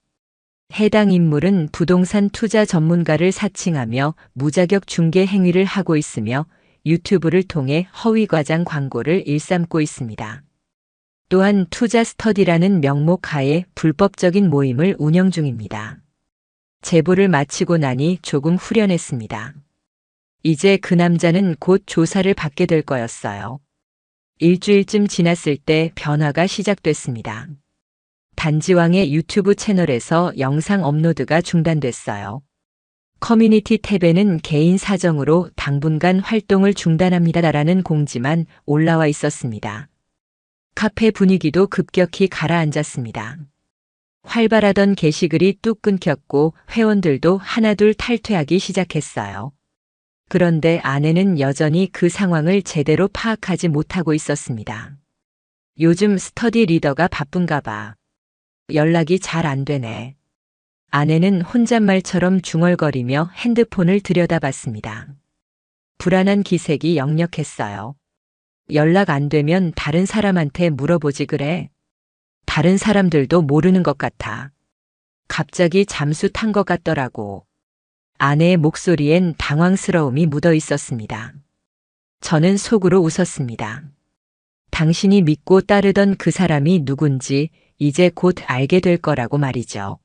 해당 인물은 부동산 투자 전문가를 사칭하며 무자격 중개 행위를 하고 있으며 유튜브를 통해 허위 과장 광고를 일삼고 있습니다. 또한 투자 스터디라는 명목 하에 불법적인 모임을 운영 중입니다. 제보를 마치고 나니 조금 후련했습니다. 이제 그 남자는 곧 조사를 받게 될 거였어요. 일주일쯤 지났을 때 변화가 시작됐습니다. 단지왕의 유튜브 채널에서 영상 업로드가 중단됐어요. 커뮤니티 탭에는 개인 사정으로 당분간 활동을 중단합니다라는 공지만 올라와 있었습니다. 카페 분위기도 급격히 가라앉았습니다. 활발하던 게시글이 뚝 끊겼고 회원들도 하나둘 탈퇴하기 시작했어요. 그런데 아내는 여전히 그 상황을 제대로 파악하지 못하고 있었습니다. 요즘 스터디 리더가 바쁜가 봐. 연락이 잘 안 되네. 아내는 혼잣말처럼 중얼거리며 핸드폰을 들여다봤습니다. 불안한 기색이 역력했어요. 연락 안 되면 다른 사람한테 물어보지 그래. 다른 사람들도 모르는 것 같아. 갑자기 잠수 탄 것 같더라고. 아내의 목소리엔 당황스러움이 묻어 있었습니다. 저는 속으로 웃었습니다. 당신이 믿고 따르던 그 사람이 누군지 이제 곧 알게 될 거라고 말이죠.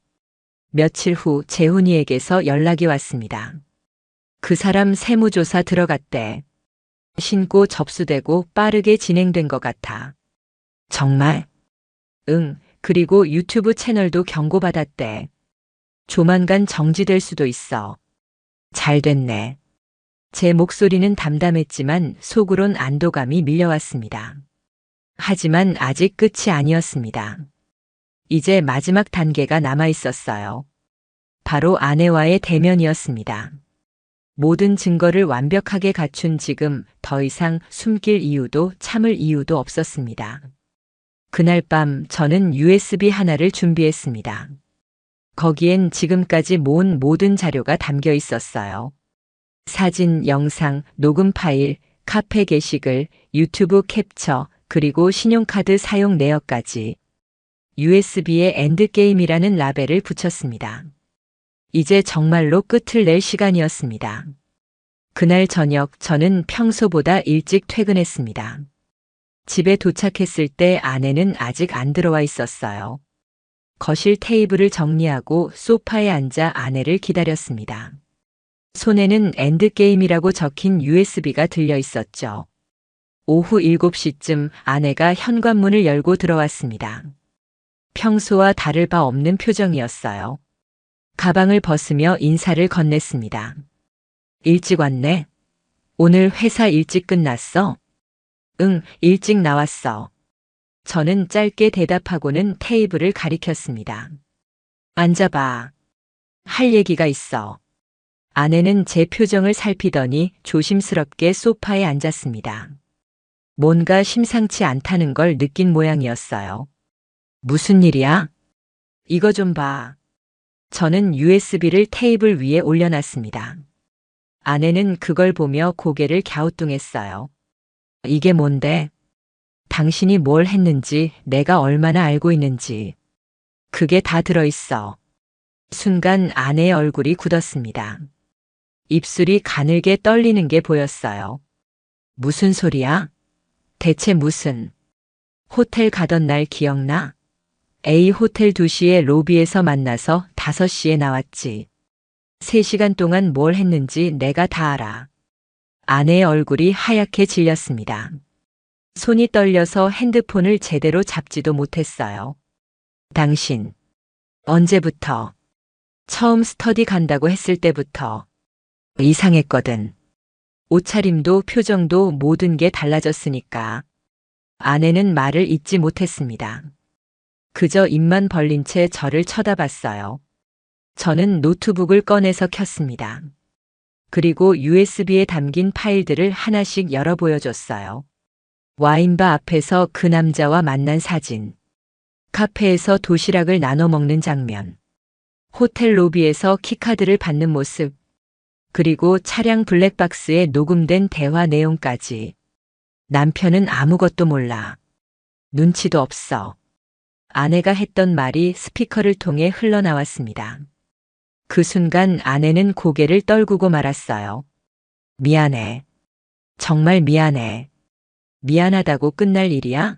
며칠 후 재훈이에게서 연락이 왔습니다. 그 사람 세무조사 들어갔대. 신고 접수되고 빠르게 진행된 것 같아. 정말? 응, 그리고 유튜브 채널도 경고받았대. 조만간 정지될 수도 있어. 잘 됐네. 제 목소리는 담담했지만 속으론 안도감이 밀려왔습니다. 하지만 아직 끝이 아니었습니다. 이제 마지막 단계가 남아 있었어요. 바로 아내와의 대면이었습니다. 모든 증거를 완벽하게 갖춘 지금 더 이상 숨길 이유도 참을 이유도 없었습니다. 그날 밤 저는 USB 하나를 준비했습니다. 거기엔 지금까지 모은 모든 자료가 담겨 있었어요. 사진, 영상, 녹음 파일, 카페 게시글, 유튜브 캡처, 그리고 신용카드 사용 내역까지. USB에 엔드게임이라는 라벨을 붙였습니다. 이제 정말로 끝을 낼 시간이었습니다. 그날 저녁 저는 평소보다 일찍 퇴근했습니다. 집에 도착했을 때 아내는 아직 안 들어와 있었어요. 거실 테이블을 정리하고 소파에 앉아 아내를 기다렸습니다. 손에는 엔드게임이라고 적힌 USB가 들려 있었죠. 오후 7시쯤 아내가 현관문을 열고 들어왔습니다. 평소와 다를 바 없는 표정이었어요. 가방을 벗으며 인사를 건넸습니다. 일찍 왔네. 오늘 회사 일찍 끝났어? 응, 일찍 나왔어. 저는 짧게 대답하고는 테이블을 가리켰습니다. 앉아봐. 할 얘기가 있어. 아내는 제 표정을 살피더니 조심스럽게 소파에 앉았습니다. 뭔가 심상치 않다는 걸 느낀 모양이었어요. 무슨 일이야? 이거 좀 봐. 저는 USB를 테이블 위에 올려놨습니다. 아내는 그걸 보며 고개를 갸우뚱했어요. 이게 뭔데? 당신이 뭘 했는지, 내가 얼마나 알고 있는지. 그게 다 들어있어. 순간 아내의 얼굴이 굳었습니다. 입술이 가늘게 떨리는 게 보였어요. 무슨 소리야? 대체 무슨? 호텔 가던 날 기억나? A 호텔 2시에 로비에서 만나서 5시에 나왔지. 3시간 동안 뭘 했는지 내가 다 알아. 아내의 얼굴이 하얗게 질렸습니다. 손이 떨려서 핸드폰을 제대로 잡지도 못했어요. 당신, 언제부터? 처음 스터디 간다고 했을 때부터. 이상했거든. 옷차림도 표정도 모든 게 달라졌으니까. 아내는 말을 잇지 못했습니다. 그저 입만 벌린 채 저를 쳐다봤어요. 저는 노트북을 꺼내서 켰습니다. 그리고 USB에 담긴 파일들을 하나씩 열어 보여줬어요. 와인바 앞에서 그 남자와 만난 사진. 카페에서 도시락을 나눠 먹는 장면. 호텔 로비에서 키카드를 받는 모습. 그리고 차량 블랙박스에 녹음된 대화 내용까지. 남편은 아무것도 몰라. 눈치도 없어. 아내가 했던 말이 스피커를 통해 흘러나왔습니다. 그 순간 아내는 고개를 떨구고 말았어요. 미안해. 정말 미안해. 미안하다고 끝날 일이야?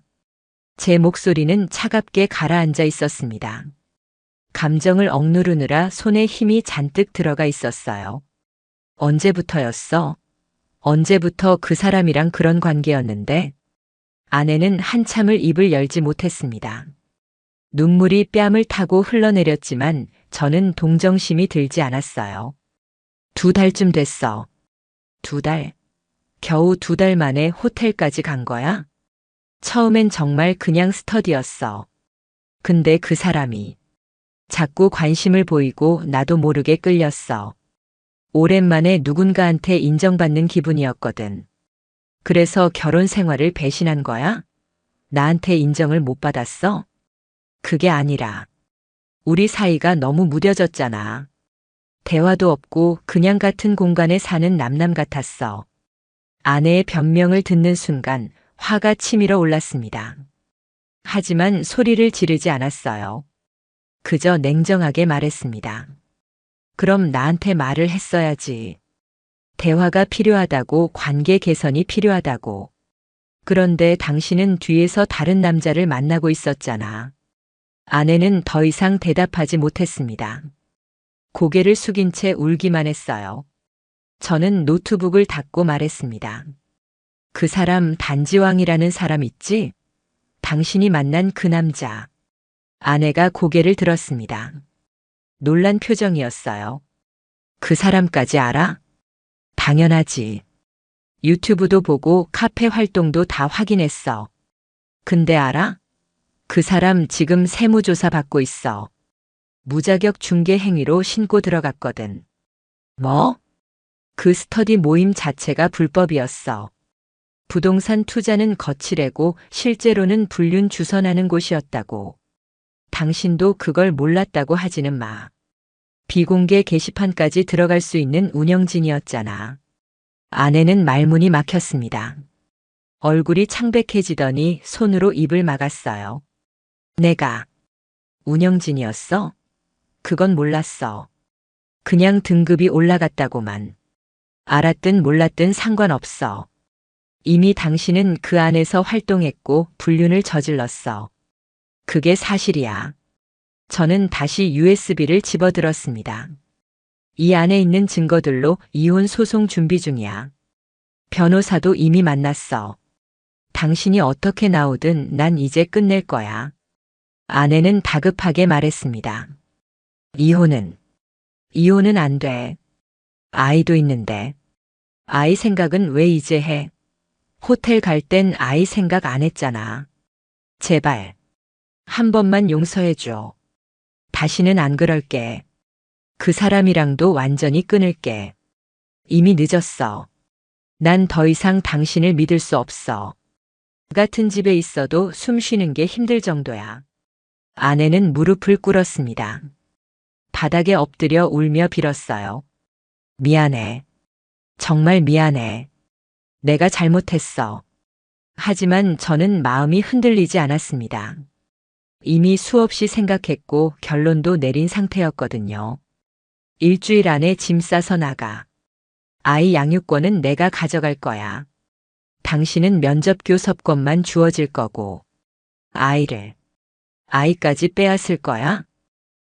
제 목소리는 차갑게 가라앉아 있었습니다. 감정을 억누르느라 손에 힘이 잔뜩 들어가 있었어요. 언제부터였어? 언제부터 그 사람이랑 그런 관계였는데? 아내는 한참을 입을 열지 못했습니다. 눈물이 뺨을 타고 흘러내렸지만 저는 동정심이 들지 않았어요. 2달쯤 됐어. 2달? 겨우 2달 만에 호텔까지 간 거야? 처음엔 정말 그냥 스터디였어. 근데 그 사람이 자꾸 관심을 보이고 나도 모르게 끌렸어. 오랜만에 누군가한테 인정받는 기분이었거든. 그래서 결혼 생활을 배신한 거야? 나한테 인정을 못 받았어? 그게 아니라 우리 사이가 너무 무뎌졌잖아. 대화도 없고 그냥 같은 공간에 사는 남남 같았어. 아내의 변명을 듣는 순간 화가 치밀어 올랐습니다. 하지만 소리를 지르지 않았어요. 그저 냉정하게 말했습니다. 그럼 나한테 말을 했어야지. 대화가 필요하다고, 관계 개선이 필요하다고. 그런데 당신은 뒤에서 다른 남자를 만나고 있었잖아. 아내는 더 이상 대답하지 못했습니다. 고개를 숙인 채 울기만 했어요. 저는 노트북을 닫고 말했습니다. 그 사람 단지왕이라는 사람 있지? 당신이 만난 그 남자. 아내가 고개를 들었습니다. 놀란 표정이었어요. 그 사람까지 알아? 당연하지. 유튜브도 보고 카페 활동도 다 확인했어. 근데 알아? 그 사람 지금 세무조사 받고 있어. 무자격 중개 행위로 신고 들어갔거든. 뭐? 그 스터디 모임 자체가 불법이었어. 부동산 투자는 거칠애고 실제로는 불륜 주선하는 곳이었다고. 당신도 그걸 몰랐다고 하지는 마. 비공개 게시판까지 들어갈 수 있는 운영진이었잖아. 아내는 말문이 막혔습니다. 얼굴이 창백해지더니 손으로 입을 막았어요. 내가 운영진이었어? 그건 몰랐어. 그냥 등급이 올라갔다고만. 알았든 몰랐든 상관없어. 이미 당신은 그 안에서 활동했고 불륜을 저질렀어. 그게 사실이야. 저는 다시 USB를 집어들었습니다. 이 안에 있는 증거들로 이혼 소송 준비 중이야. 변호사도 이미 만났어. 당신이 어떻게 나오든 난 이제 끝낼 거야. 아내는 다급하게 말했습니다. 이혼은 안 돼. 아이도 있는데. 아이 생각은 왜 이제 해? 호텔 갈 땐 아이 생각 안 했잖아. 제발. 한 번만 용서해줘. 다시는 안 그럴게. 그 사람이랑도 완전히 끊을게. 이미 늦었어. 난 더 이상 당신을 믿을 수 없어. 같은 집에 있어도 숨 쉬는 게 힘들 정도야. 아내는 무릎을 꿇었습니다. 바닥에 엎드려 울며 빌었어요. 미안해. 정말 미안해. 내가 잘못했어. 하지만 저는 마음이 흔들리지 않았습니다. 이미 수없이 생각했고 결론도 내린 상태였거든요. 일주일 안에 짐 싸서 나가. 아이 양육권은 내가 가져갈 거야. 당신은 면접 교섭권만 주어질 거고. 아이까지 빼앗을 거야?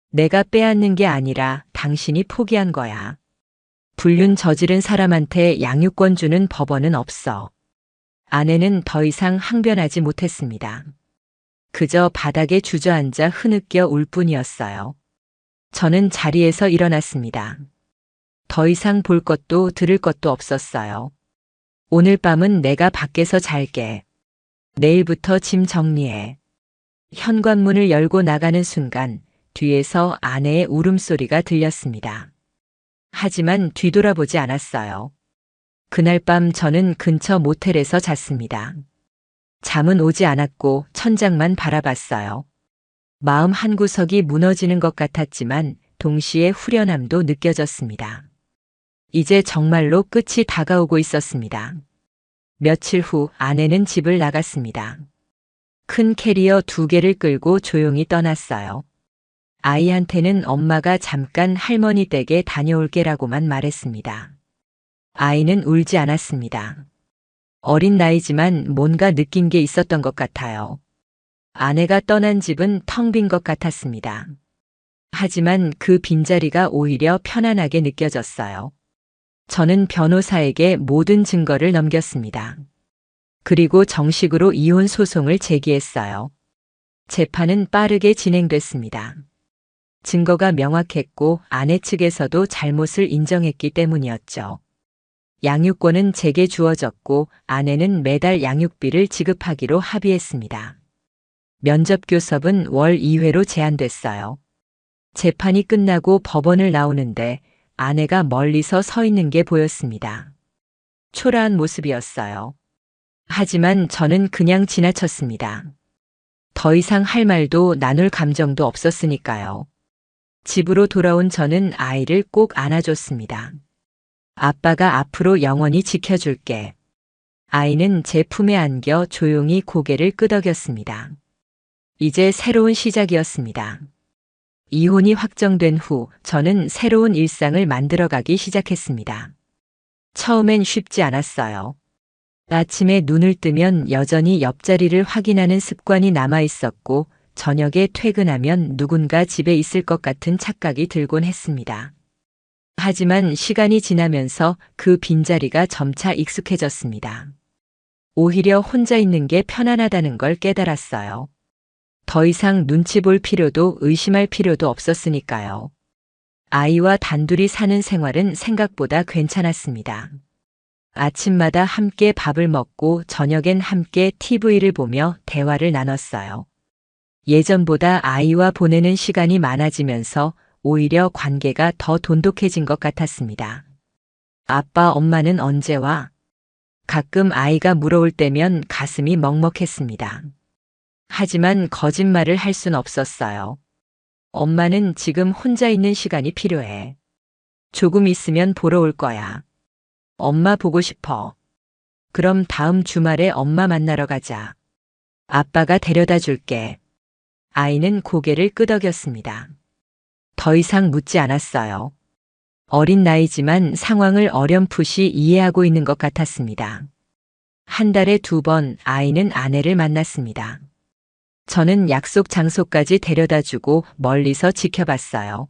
내가 빼앗는 게 아니라 당신이 포기한 거야. 불륜 저지른 사람한테 양육권 주는 법원은 없어. 아내는 더 이상 항변하지 못했습니다. 그저 바닥에 주저앉아 흐느껴 울 뿐이었어요. 저는 자리에서 일어났습니다. 더 이상 볼 것도 들을 것도 없었어요. 오늘 밤은 내가 밖에서 잘게. 내일부터 짐 정리해. 현관문을 열고 나가는 순간 뒤에서 아내의 울음소리가 들렸습니다. 하지만 뒤돌아보지 않았어요. 그날 밤 저는 근처 모텔에서 잤습니다. 잠은 오지 않았고 천장만 바라봤어요. 마음 한구석이 무너지는 것 같았지만 동시에 후련함도 느껴졌습니다. 이제 정말로 끝이 다가오고 있었습니다. 며칠 후 아내는 집을 나갔습니다. 큰 캐리어 2개를 끌고 조용히 떠났어요. 아이한테는 엄마가 잠깐 할머니 댁에 다녀올게라고만 말했습니다. 아이는 울지 않았습니다. 어린 나이지만 뭔가 느낀 게 있었던 것 같아요. 아내가 떠난 집은 텅 빈 것 같았습니다. 하지만 그 빈자리가 오히려 편안하게 느껴졌어요. 저는 변호사에게 모든 증거를 넘겼습니다. 그리고 정식으로 이혼 소송을 제기했어요. 재판은 빠르게 진행됐습니다. 증거가 명확했고 아내 측에서도 잘못을 인정했기 때문이었죠. 양육권은 제게 주어졌고 아내는 매달 양육비를 지급하기로 합의했습니다. 면접 교섭은 월 2회로 제한됐어요. 재판이 끝나고 법원을 나오는데 아내가 멀리서 서 있는 게 보였습니다. 초라한 모습이었어요. 하지만 저는 그냥 지나쳤습니다. 더 이상 할 말도 나눌 감정도 없었으니까요. 집으로 돌아온 저는 아이를 꼭 안아줬습니다. 아빠가 앞으로 영원히 지켜줄게. 아이는 제 품에 안겨 조용히 고개를 끄덕였습니다. 이제 새로운 시작이었습니다. 이혼이 확정된 후 저는 새로운 일상을 만들어가기 시작했습니다. 처음엔 쉽지 않았어요. 아침에 눈을 뜨면 여전히 옆자리를 확인하는 습관이 남아 있었고 저녁에 퇴근하면 누군가 집에 있을 것 같은 착각이 들곤 했습니다. 하지만 시간이 지나면서 그 빈자리가 점차 익숙해졌습니다. 오히려 혼자 있는 게 편안하다는 걸 깨달았어요. 더 이상 눈치 볼 필요도 의심할 필요도 없었으니까요. 아이와 단둘이 사는 생활은 생각보다 괜찮았습니다. 아침마다 함께 밥을 먹고 저녁엔 함께 TV를 보며 대화를 나눴어요. 예전보다 아이와 보내는 시간이 많아지면서 오히려 관계가 더 돈독해진 것 같았습니다. 아빠, 엄마는 언제 와? 가끔 아이가 물어올 때면 가슴이 먹먹했습니다. 하지만 거짓말을 할 순 없었어요. 엄마는 지금 혼자 있는 시간이 필요해. 조금 있으면 보러 올 거야. 엄마 보고 싶어. 그럼 다음 주말에 엄마 만나러 가자. 아빠가 데려다 줄게. 아이는 고개를 끄덕였습니다. 더 이상 묻지 않았어요. 어린 나이지만 상황을 어렴풋이 이해하고 있는 것 같았습니다. 한 달에 2번 아이는 아내를 만났습니다. 저는 약속 장소까지 데려다주고 멀리서 지켜봤어요.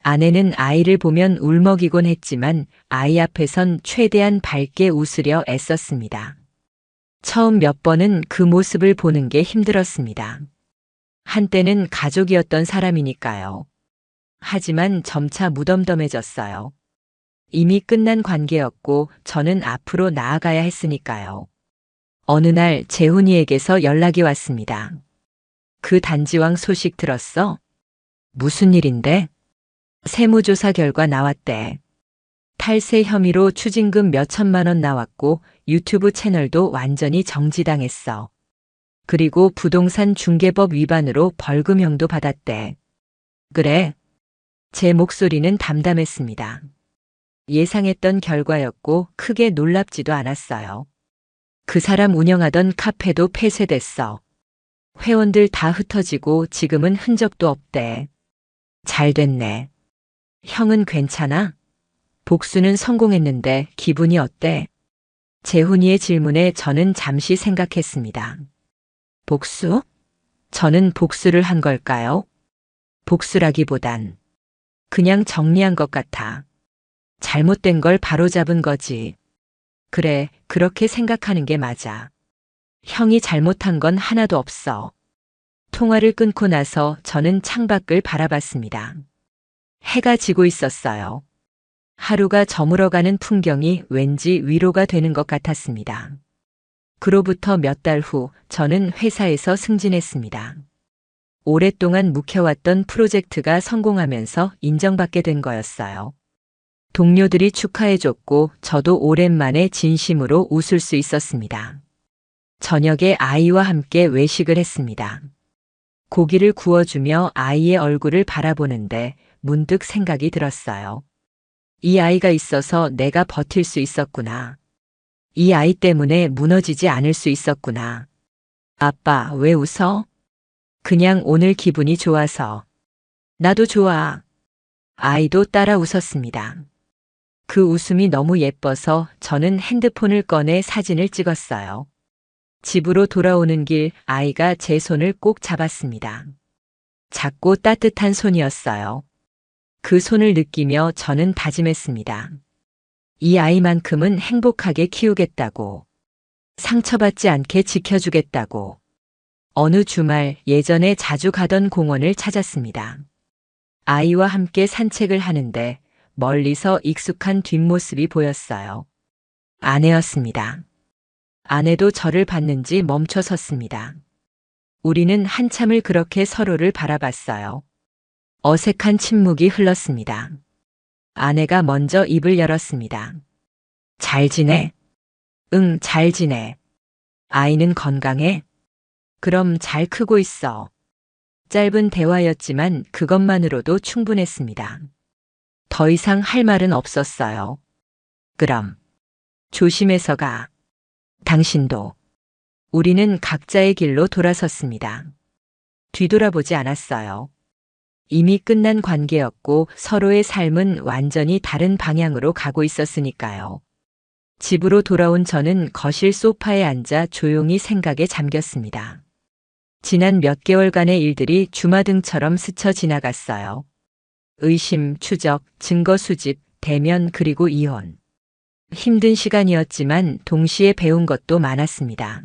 아내는 아이를 보면 울먹이곤 했지만 아이 앞에선 최대한 밝게 웃으려 애썼습니다. 처음 몇 번은 그 모습을 보는 게 힘들었습니다. 한때는 가족이었던 사람이니까요. 하지만 점차 무덤덤해졌어요. 이미 끝난 관계였고 저는 앞으로 나아가야 했으니까요. 어느 날 재훈이에게서 연락이 왔습니다. 그 단지왕 소식 들었어? 무슨 일인데? 세무조사 결과 나왔대. 탈세 혐의로 추징금 몇천만 원 나왔고 유튜브 채널도 완전히 정지당했어. 그리고 부동산 중개법 위반으로 벌금형도 받았대. 그래. 제 목소리는 담담했습니다. 예상했던 결과였고 크게 놀랍지도 않았어요. 그 사람 운영하던 카페도 폐쇄됐어. 회원들 다 흩어지고 지금은 흔적도 없대. 잘 됐네. 형은 괜찮아? 복수는 성공했는데 기분이 어때? 재훈이의 질문에 저는 잠시 생각했습니다. 복수? 저는 복수를 한 걸까요? 복수라기보단 그냥 정리한 것 같아. 잘못된 걸 바로잡은 거지. 그래, 그렇게 생각하는 게 맞아. 형이 잘못한 건 하나도 없어. 통화를 끊고 나서 저는 창밖을 바라봤습니다. 해가 지고 있었어요. 하루가 저물어가는 풍경이 왠지 위로가 되는 것 같았습니다. 그로부터 몇 달 후 저는 회사에서 승진했습니다. 오랫동안 묵혀왔던 프로젝트가 성공하면서 인정받게 된 거였어요. 동료들이 축하해줬고 저도 오랜만에 진심으로 웃을 수 있었습니다. 저녁에 아이와 함께 외식을 했습니다. 고기를 구워주며 아이의 얼굴을 바라보는데 문득 생각이 들었어요. 이 아이가 있어서 내가 버틸 수 있었구나. 이 아이 때문에 무너지지 않을 수 있었구나. 아빠, 왜 웃어? 그냥 오늘 기분이 좋아서. 나도 좋아. 아이도 따라 웃었습니다. 그 웃음이 너무 예뻐서 저는 핸드폰을 꺼내 사진을 찍었어요. 집으로 돌아오는 길 아이가 제 손을 꼭 잡았습니다. 작고 따뜻한 손이었어요. 그 손을 느끼며 저는 다짐했습니다. 이 아이만큼은 행복하게 키우겠다고. 상처받지 않게 지켜주겠다고. 어느 주말 예전에 자주 가던 공원을 찾았습니다. 아이와 함께 산책을 하는데 멀리서 익숙한 뒷모습이 보였어요. 아내였습니다. 아내도 저를 봤는지 멈춰 섰습니다. 우리는 한참을 그렇게 서로를 바라봤어요. 어색한 침묵이 흘렀습니다. 아내가 먼저 입을 열었습니다. 잘 지내? 응, 잘 지내. 아이는 건강해? 그럼 잘 크고 있어. 짧은 대화였지만 그것만으로도 충분했습니다. 더 이상 할 말은 없었어요. 그럼 조심해서 가. 당신도. 우리는 각자의 길로 돌아섰습니다. 뒤돌아보지 않았어요. 이미 끝난 관계였고 서로의 삶은 완전히 다른 방향으로 가고 있었으니까요. 집으로 돌아온 저는 거실 소파에 앉아 조용히 생각에 잠겼습니다. 지난 몇 개월간의 일들이 주마등처럼 스쳐 지나갔어요. 의심, 추적, 증거 수집, 대면 그리고 이혼. 힘든 시간이었지만 동시에 배운 것도 많았습니다.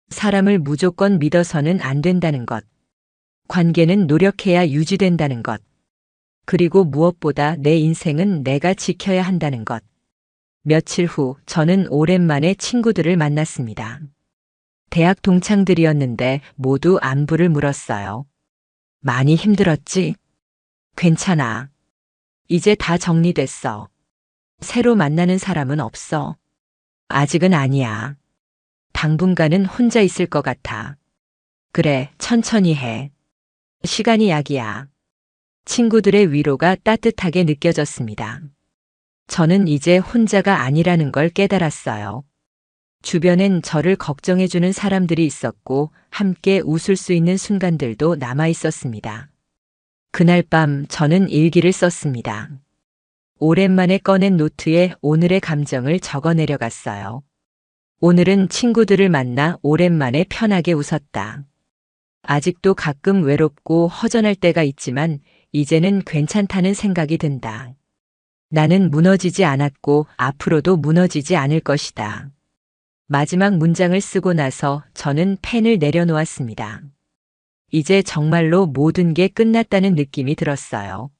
사람을 무조건 믿어서는 안 된다는 것. 관계는 노력해야 유지된다는 것. 그리고 무엇보다 내 인생은 내가 지켜야 한다는 것. 며칠 후 저는 오랜만에 친구들을 만났습니다. 대학 동창들이었는데 모두 안부를 물었어요. 많이 힘들었지? 괜찮아. 이제 다 정리됐어. 새로 만나는 사람은 없어. 아직은 아니야. 당분간은 혼자 있을 것 같아. 그래, 천천히 해. 시간이 약이야. 친구들의 위로가 따뜻하게 느껴졌습니다. 저는 이제 혼자가 아니라는 걸 깨달았어요. 주변엔 저를 걱정해주는 사람들이 있었고 함께 웃을 수 있는 순간들도 남아 있었습니다. 그날 밤 저는 일기를 썼습니다. 오랜만에 꺼낸 노트에 오늘의 감정을 적어 내려갔어요. 오늘은 친구들을 만나 오랜만에 편하게 웃었다. 아직도 가끔 외롭고 허전할 때가 있지만 이제는 괜찮다는 생각이 든다. 나는 무너지지 않았고 앞으로도 무너지지 않을 것이다. 마지막 문장을 쓰고 나서 저는 펜을 내려놓았습니다. 이제 정말로 모든 게 끝났다는 느낌이 들었어요.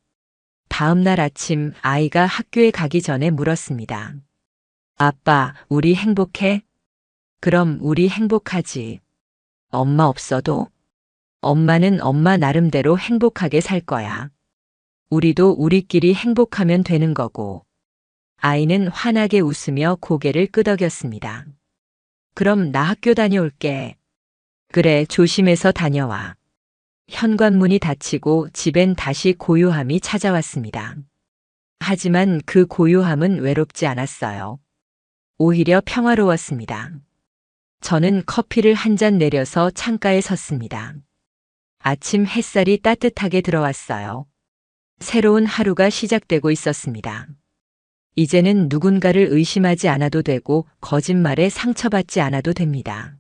다음 날 아침 아이가 학교에 가기 전에 물었습니다. 아빠, 우리 행복해? 그럼 우리 행복하지. 엄마 없어도? 엄마는 엄마 나름대로 행복하게 살 거야. 우리도 우리끼리 행복하면 되는 거고. 아이는 환하게 웃으며 고개를 끄덕였습니다. 그럼 나 학교 다녀올게. 그래, 조심해서 다녀와. 현관문이 닫히고 집엔 다시 고요함이 찾아왔습니다. 하지만 그 고요함은 외롭지 않았어요. 오히려 평화로웠습니다. 저는 커피를 한 잔 내려서 창가에 섰습니다. 아침 햇살이 따뜻하게 들어왔어요. 새로운 하루가 시작되고 있었습니다. 이제는 누군가를 의심하지 않아도 되고 거짓말에 상처받지 않아도 됩니다.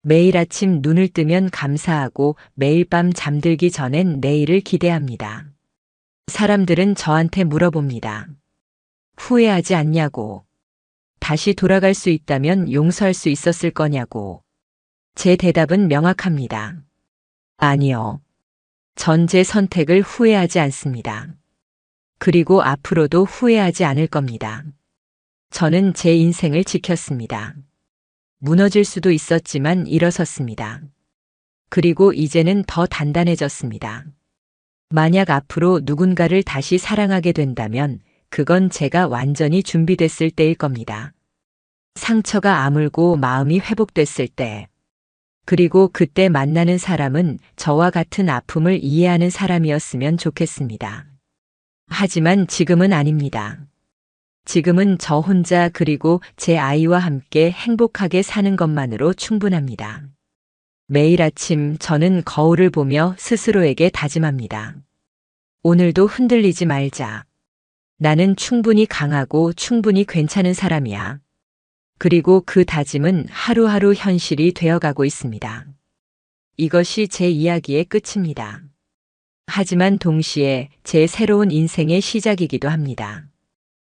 매일 아침 눈을 뜨면 감사하고 매일 밤 잠들기 전엔 내일을 기대합니다. 사람들은 저한테 물어봅니다. 후회하지 않냐고. 다시 돌아갈 수 있다면 용서할 수 있었을 거냐고. 제 대답은 명확합니다. 아니요. 전 제 선택을 후회하지 않습니다. 그리고 앞으로도 후회하지 않을 겁니다. 저는 제 인생을 지켰습니다. 무너질 수도 있었지만 일어섰습니다. 그리고 이제는 더 단단해졌습니다. 만약 앞으로 누군가를 다시 사랑하게 된다면 그건 제가 완전히 준비됐을 때일 겁니다. 상처가 아물고 마음이 회복됐을 때. 그리고 그때 만나는 사람은 저와 같은 아픔을 이해하는 사람이었으면 좋겠습니다. 하지만 지금은 아닙니다. 지금은 저 혼자 그리고 제 아이와 함께 행복하게 사는 것만으로 충분합니다. 매일 아침 저는 거울을 보며 스스로에게 다짐합니다. 오늘도 흔들리지 말자. 나는 충분히 강하고 충분히 괜찮은 사람이야. 그리고 그 다짐은 하루하루 현실이 되어가고 있습니다. 이것이 제 이야기의 끝입니다. 하지만 동시에 제 새로운 인생의 시작이기도 합니다.